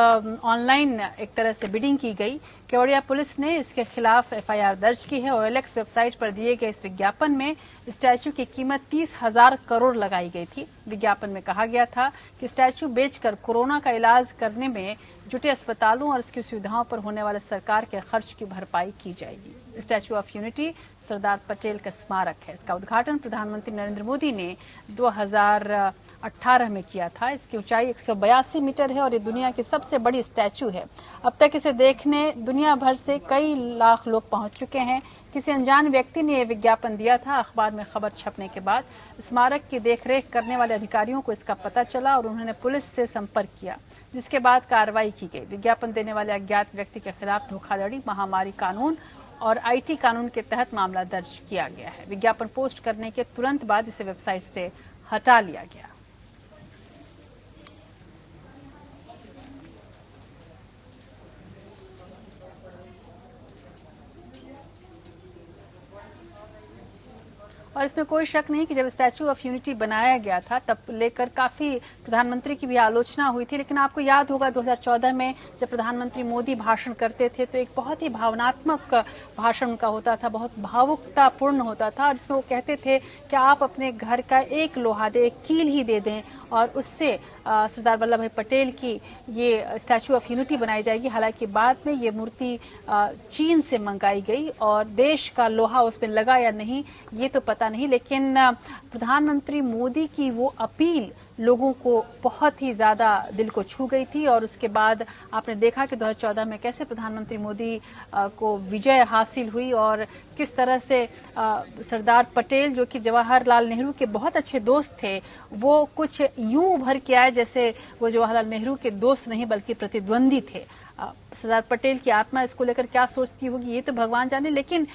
ऑनलाइन एक तरह से बिडिंग की गई। केवड़िया पुलिस ने इसके खिलाफ एफआईआर दर्ज की है। OLX वेबसाइट पर दिए गए इस विज्ञापन में स्टैचू की कीमत 30,000 करोड़ लगाई गई थी। विज्ञापन में कहा गया था कि स्टैचू बेचकर कोरोना का इलाज करने में जुटे अस्पतालों और इसकी सुविधाओं पर होने वाले सरकार के खर्च की भरपाई की जाएगी। Statue of unity Sardar Patel का स्मारक है। इसका उद्घाटन प्रधानमंत्री नरेंद्र मोदी ने 2018 में किया था। इसकी ऊंचाई 182 मीटर है और ये दुनिया की सबसे बड़ी स्टैचू है। अब तक इसे देखने दुनिया भर से कई लाख लोग पहुंच चुके हैं। किसी अनजान व्यक्ति ने यह विज्ञापन दिया था। अखबार में खबर छपने के बाद स्मारक की देखरेख करने वाले अधिकारियों को इसका पता चला और उन्होंने पुलिस से संपर्क किया, जिसके बाद कार्रवाई की गई। विज्ञापन देने वाले अज्ञात व्यक्ति के खिलाफ धोखाधड़ी, महामारी कानून और IT कानून के तहत मामला दर्ज किया गया है। विज्ञापन पोस्ट करने के तुरंत बाद इसे वेबसाइट से हटा लिया गया। और इसमें कोई शक नहीं कि जब स्टैचू ऑफ यूनिटी बनाया गया था तब लेकर काफ़ी प्रधानमंत्री की भी आलोचना हुई थी। लेकिन आपको याद होगा 2014 में जब प्रधानमंत्री मोदी भाषण करते थे तो एक बहुत ही भावनात्मक भाषण उनका होता था, बहुत भावुकतापूर्ण होता था, और जिसमें वो कहते थे कि आप अपने घर का एक लोहा दे, एक कील ही दे दें और उससे सरदार वल्लभ भाई पटेल की ये स्टैचू ऑफ यूनिटी बनाई जाएगी। हालांकि बाद में ये मूर्ति चीन से मंगाई गई और देश का लोहा उसमें लगा या नहीं ये तो पता नहीं, लेकिन प्रधानमंत्री मोदी की वो अपील लोगों को बहुत ही ज़्यादा दिल को छू गई थी। और उसके बाद आपने देखा कि 2014 में कैसे प्रधानमंत्री मोदी को विजय हासिल हुई और किस तरह से सरदार पटेल, जो कि जवाहरलाल नेहरू के बहुत अच्छे दोस्त थे, वो कुछ यूं उभर के आए जैसे वो जवाहरलाल नेहरू के दोस्त नहीं बल्कि प्रतिद्वंदी थे। सरदार पटेल की आत्मा इसको लेकर क्या सोचती होगी ये तो भगवान जाने, लेकिन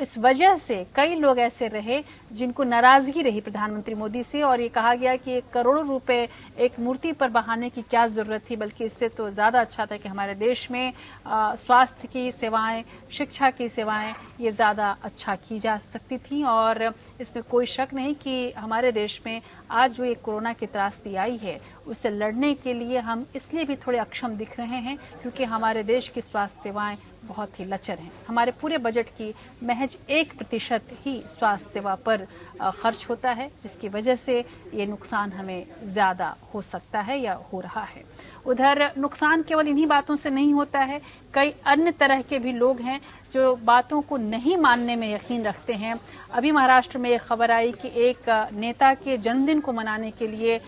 इस वजह से कई लोग ऐसे रहे जिनको नाराजगी रही प्रधानमंत्री मोदी से और ये कहा गया कि करोड़ों रुपए एक मूर्ति पर बहाने की क्या जरूरत थी, बल्कि इससे तो ज़्यादा अच्छा था कि हमारे देश में स्वास्थ्य की सेवाएं, शिक्षा की सेवाएं ये ज़्यादा अच्छा की जा सकती थी। और इसमें कोई शक नहीं कि हमारे देश में आज जो ये कोरोना की त्रासदी आई है उससे लड़ने के लिए हम इसलिए भी थोड़े अक्षम दिख रहे हैं क्योंकि हमारे देश की स्वास्थ्य सेवाएं बहुत ही लचर हैं। हमारे पूरे बजट की महज 1% ही स्वास्थ्य सेवा पर खर्च होता है, जिसकी वजह से ये नुकसान हमें ज़्यादा हो सकता है या हो रहा है। उधर नुकसान केवल इन्हीं बातों से नहीं होता है, कई अन्य तरह के भी लोग हैं जो बातों को नहीं मानने में यकीन रखते हैं। अभी महाराष्ट्र में एक खबर आई कि एक नेता के जन्मदिन को मनाने के लिए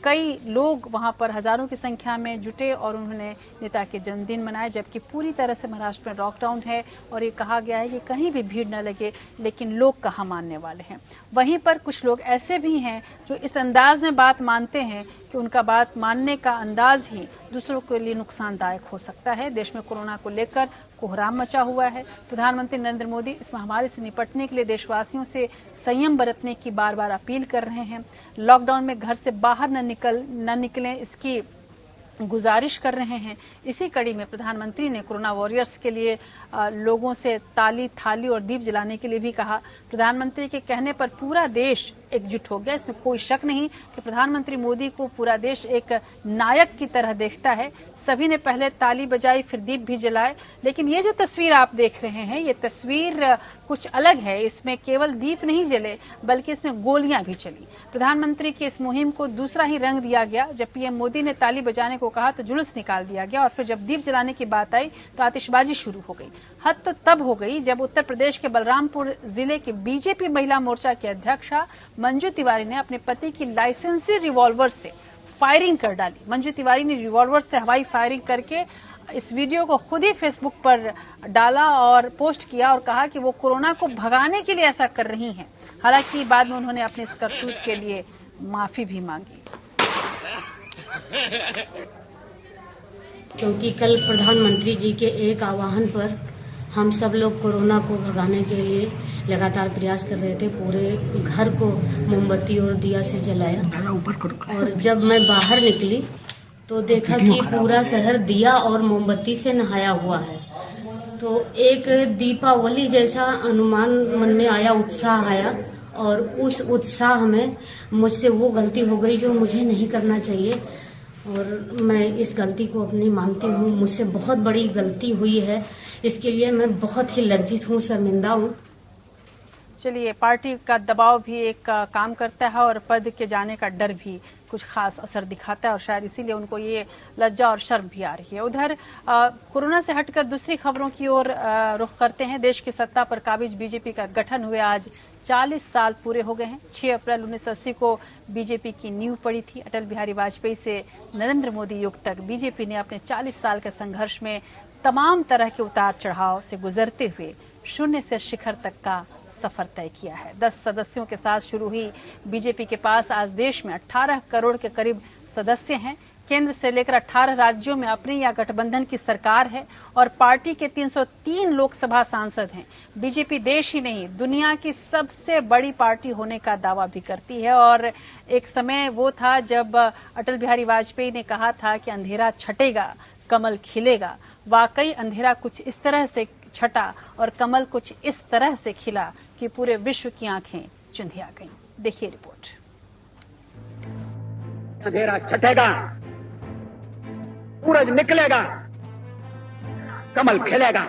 कई लोग वहां पर हजारों की संख्या में जुटे और उन्होंने नेता के जन्मदिन मनाए, जबकि पूरी तरह से महाराष्ट्र में लॉकडाउन है और ये कहा गया है कि कहीं भी भीड़ न लगे, लेकिन लोग कहाँ मानने वाले हैं। वहीं पर कुछ लोग ऐसे भी हैं जो इस अंदाज में बात मानते हैं कि उनका बात मानने का अंदाज ही दूसरों के लिए नुकसानदायक हो सकता है। देश में कोरोना को लेकर कोहराम मचा हुआ है। प्रधानमंत्री नरेंद्र मोदी इस महामारी से निपटने के लिए देशवासियों से संयम बरतने की बार बार अपील कर रहे हैं। लॉकडाउन में घर से बाहर न निकलें इसकी गुजारिश कर रहे हैं। इसी कड़ी में प्रधानमंत्री ने कोरोना वॉरियर्स के लिए लोगों से ताली, थाली और दीप जलाने के लिए भी कहा। प्रधानमंत्री के कहने पर पूरा देश एकजुट हो गया। इसमें कोई शक नहीं कि प्रधानमंत्री मोदी को पूरा देश एक नायक की तरह देखता है। सभी ने पहले ताली बजाई, फिर दीप भी जलाए। लेकिन ये जो तस्वीर आप देख रहे हैं, ये तस्वीर कुछ अलग है। इसमें केवल दीप नहीं जले बल्कि इसमें गोलियां भी चली। प्रधानमंत्री की इस मुहिम को दूसरा ही रंग दिया गया। जब पीएम मोदी ने ताली बजाने को कहा तो जुलूस निकाल दिया गया और फिर जब दीप जलाने की बात आई तो आतिशबाजी शुरू हो गई। हद तो तब हो गई जब उत्तर प्रदेश के बलरामपुर जिले के बीजेपी महिला मोर्चा की अध्यक्षा मंजू तिवारी ने अपने पति की लाइसेंसी रिवॉल्वर से फायरिंग कर डाली। मंजू तिवारी ने रिवॉल्वर से हवाई फायरिंग करके इस वीडियो को खुद ही फेसबुक पर डाला और पोस्ट किया और कहा कि वो कोरोना को भगाने के लिए ऐसा कर रही हैं। हालांकि बाद में उन्होंने अपने इस करतूत के लिए माफी भी मांगी। क्योंकि कल प्रधानमंत्री जी के एक आह्वान पर हम सब लोग कोरोना को भगाने के लिए लगातार प्रयास कर रहे थे। पूरे घर को मोमबत्ती और दिया से जलाया और जब मैं बाहर निकली तो देखा कि पूरा शहर दिया और मोमबत्ती से नहाया हुआ है। तो एक दीपावली जैसा अनुमान मन में आया, उत्साह आया और उस उत्साह में मुझसे वो गलती हो गई जो मुझे नहीं करना चाहिए और मैं इस गलती को अपनी मानती हूँ। मुझसे बहुत बड़ी गलती हुई है, इसके लिए मैं बहुत ही लज्जित हूँ, शर्मिंदा हूँ। चलिए, पार्टी का दबाव भी एक काम करता है और पद के जाने का डर भी कुछ खास असर दिखाता है और शायद इसीलिए उनको ये लज्जा और शर्म भी आ रही है। उधर कोरोना से हटकर दूसरी खबरों की ओर रुख करते हैं। देश की सत्ता पर काबिज बीजेपी का गठन हुए आज 40 साल पूरे हो गए हैं। 6 अप्रैल 1980 को बीजेपी की नींव पड़ी थी। अटल बिहारी वाजपेयी से नरेंद्र मोदी युग तक बीजेपी ने अपने 40 साल के संघर्ष में तमाम तरह के उतार चढ़ाव से गुजरते हुए शून्य से शिखर तक का सफर तय किया है। 10 सदस्यों के साथ शुरू हुई बीजेपी के पास आज देश में 18 करोड़ के करीब सदस्य हैं। केंद्र से लेकर 18 राज्यों में अपनी या गठबंधन की सरकार है और पार्टी के 303 लोकसभा सांसद हैं। बीजेपी देश ही नहीं, दुनिया की सबसे बड़ी पार्टी होने का दावा भी करती है और एक समय वो था जब अटल बिहारी वाजपेयी ने कहा था कि अंधेरा छटेगा, कमल खिलेगा। वाकई अंधेरा कुछ इस तरह से छटा और कमल कुछ इस तरह से खिला कि पूरे विश्व की आंखें चुंधिया गईं। देखिए रिपोर्ट। अंधेरा छटेगा, सूरज निकलेगा, कमल खिलेगा।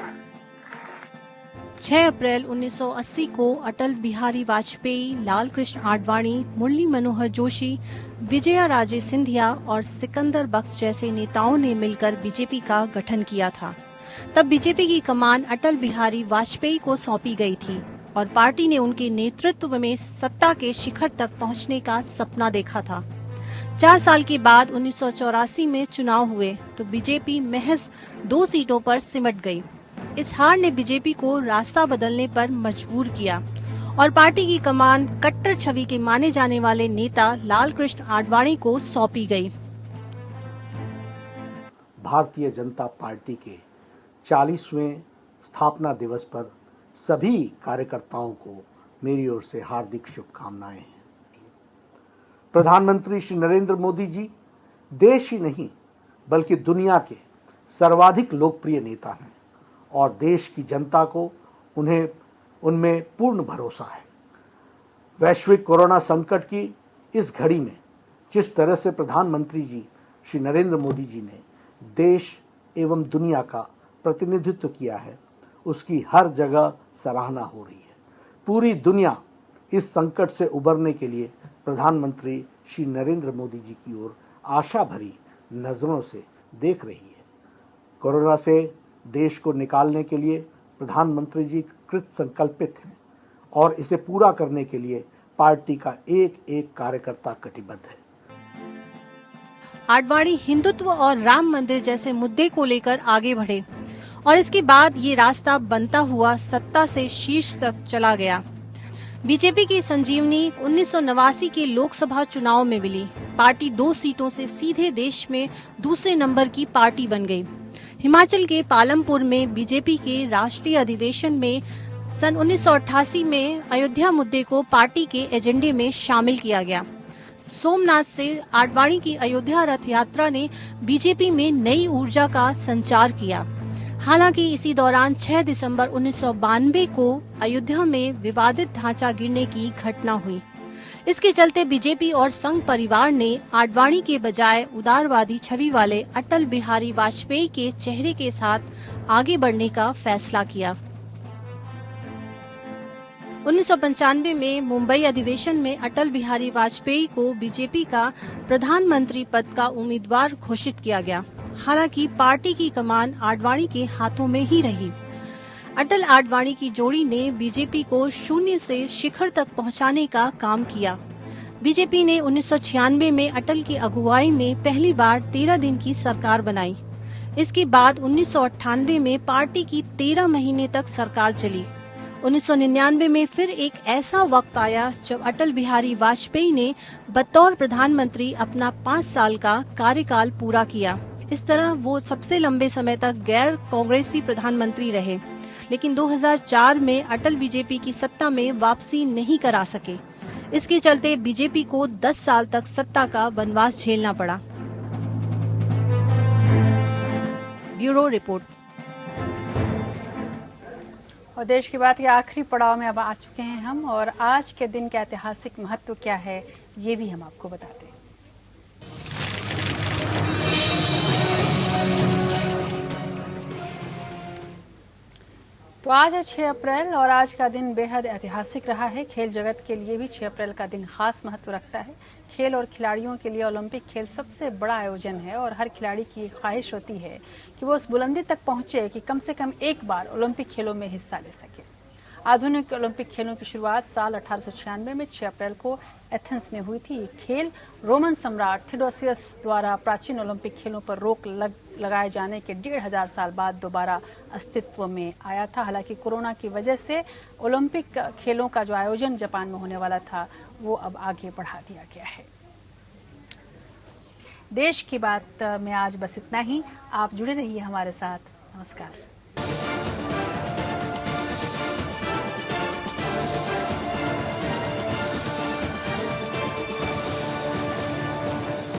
6 अप्रैल 1980 को अटल बिहारी वाजपेयी, लाल कृष्ण आडवाणी, मुरली मनोहर जोशी, विजया राजे सिंधिया और सिकंदर बख्श जैसे नेताओं ने मिलकर बीजेपी का गठन किया था। तब बीजेपी की कमान अटल बिहारी वाजपेयी को सौंपी गई थी और पार्टी ने उनके नेतृत्व में सत्ता के शिखर तक पहुंचने का सपना देखा था। 4 साल के बाद 1984 में चुनाव हुए तो बीजेपी महज 2 सीटों पर सिमट गई। इस हार ने बीजेपी को रास्ता बदलने पर मजबूर किया और पार्टी की कमान कट्टर छवि के माने जाने वाले नेता लाल कृष्ण आडवाणी को सौंपी गई। भारतीय जनता पार्टी के 40वें स्थापना दिवस पर सभी कार्यकर्ताओं को मेरी ओर से हार्दिक शुभकामनाएं हैं। प्रधानमंत्री श्री नरेंद्र मोदी जी देश ही नहीं बल्कि दुनिया के सर्वाधिक लोकप्रिय नेता हैं और देश की जनता को उनमें पूर्ण भरोसा है। वैश्विक कोरोना संकट की इस घड़ी में जिस तरह से प्रधानमंत्री जी श्री नरेंद्र मोदी जी ने देश एवं दुनिया का प्रतिनिधित्व किया है, उसकी हर जगह सराहना हो रही है। पूरी दुनिया इस संकट से उबरने के लिए प्रधानमंत्री श्री नरेंद्र मोदी जी की ओर आशा भरी नजरों से देख रही है। कोरोना से देश को निकालने के लिए प्रधानमंत्री जी कृत संकल्पित हैं और इसे पूरा करने के लिए पार्टी का एक एक कार्यकर्ता कटिबद्ध है। आडवाणी हिंदुत्व और राम मंदिर जैसे मुद्दे को लेकर आगे बढ़े और इसके बाद ये रास्ता बनता हुआ सत्ता से शीर्ष तक चला गया। बीजेपी की संजीवनी 1989 के लोकसभा चुनाव में मिली। पार्टी 2 सीटों से सीधे देश में दूसरे नंबर की पार्टी बन गई। हिमाचल के पालमपुर में बीजेपी के राष्ट्रीय अधिवेशन में सन 1988 में अयोध्या मुद्दे को पार्टी के एजेंडे में शामिल किया गया। सोमनाथ से आडवाणी की अयोध्या रथ यात्रा ने बीजेपी में नई ऊर्जा का संचार किया। हालांकि इसी दौरान 6 दिसंबर 1992 को अयोध्या में विवादित ढांचा गिरने की घटना हुई। इसके चलते बीजेपी और संघ परिवार ने आडवाणी के बजाय उदारवादी छवि वाले अटल बिहारी वाजपेयी के चेहरे के साथ आगे बढ़ने का फैसला किया। 1995 में मुंबई अधिवेशन में अटल बिहारी वाजपेयी को बीजेपी का प्रधानमंत्री पद का उम्मीदवार घोषित किया गया। हालांकि पार्टी की कमान आडवाणी के हाथों में ही रही। अटल आडवाणी की जोड़ी ने बीजेपी को शून्य से शिखर तक पहुंचाने का काम किया। बीजेपी ने 1996 में अटल की अगुवाई में पहली बार 13 दिन की सरकार बनाई। इसके बाद 1998 में पार्टी की 13 महीने तक सरकार चली 1999 में फिर एक ऐसा वक्त आया जब अटल बिहारी वाजपेयी ने बतौर प्रधानमंत्री अपना 5 साल का कार्यकाल पूरा किया। इस तरह वो सबसे लंबे समय तक गैर कांग्रेसी प्रधानमंत्री रहे, लेकिन 2004 में अटल बीजेपी की सत्ता में वापसी नहीं करा सके। इसके चलते बीजेपी को 10 साल तक सत्ता का वनवास झेलना पड़ा। Bureau report. और देश की बात के आखिरी पड़ाव में अब आ चुके हैं हम, और आज के दिन का ऐतिहासिक महत्व क्या है ये भी हम आपको बताते हैं। तो आज है 6 अप्रैल और आज का दिन बेहद ऐतिहासिक रहा है। खेल जगत के लिए भी 6 अप्रैल का दिन खास महत्व रखता है। खेल और खिलाड़ियों के लिए ओलंपिक खेल सबसे बड़ा आयोजन है और हर खिलाड़ी की एक ख्वाहिश होती है कि वो उस बुलंदी तक पहुंचे कि कम से कम एक बार ओलंपिक खेलों में हिस्सा ले सके। आधुनिक ओलंपिक खेलों की शुरुआत साल 1896 में 6 अप्रैल को एथेंस में हुई थी। ये खेल रोमन सम्राट थियोडोसियस द्वारा प्राचीन ओलंपिक खेलों पर रोक लगाए जाने के 1500 साल बाद दोबारा अस्तित्व में आया था। हालांकि कोरोना की वजह से ओलंपिक खेलों का जो आयोजन जापान में होने वाला था वो अब आगे बढ़ा दिया गया है। देश की बात में आज बस इतना ही। आप जुड़े रहिए हमारे साथ। नमस्कार।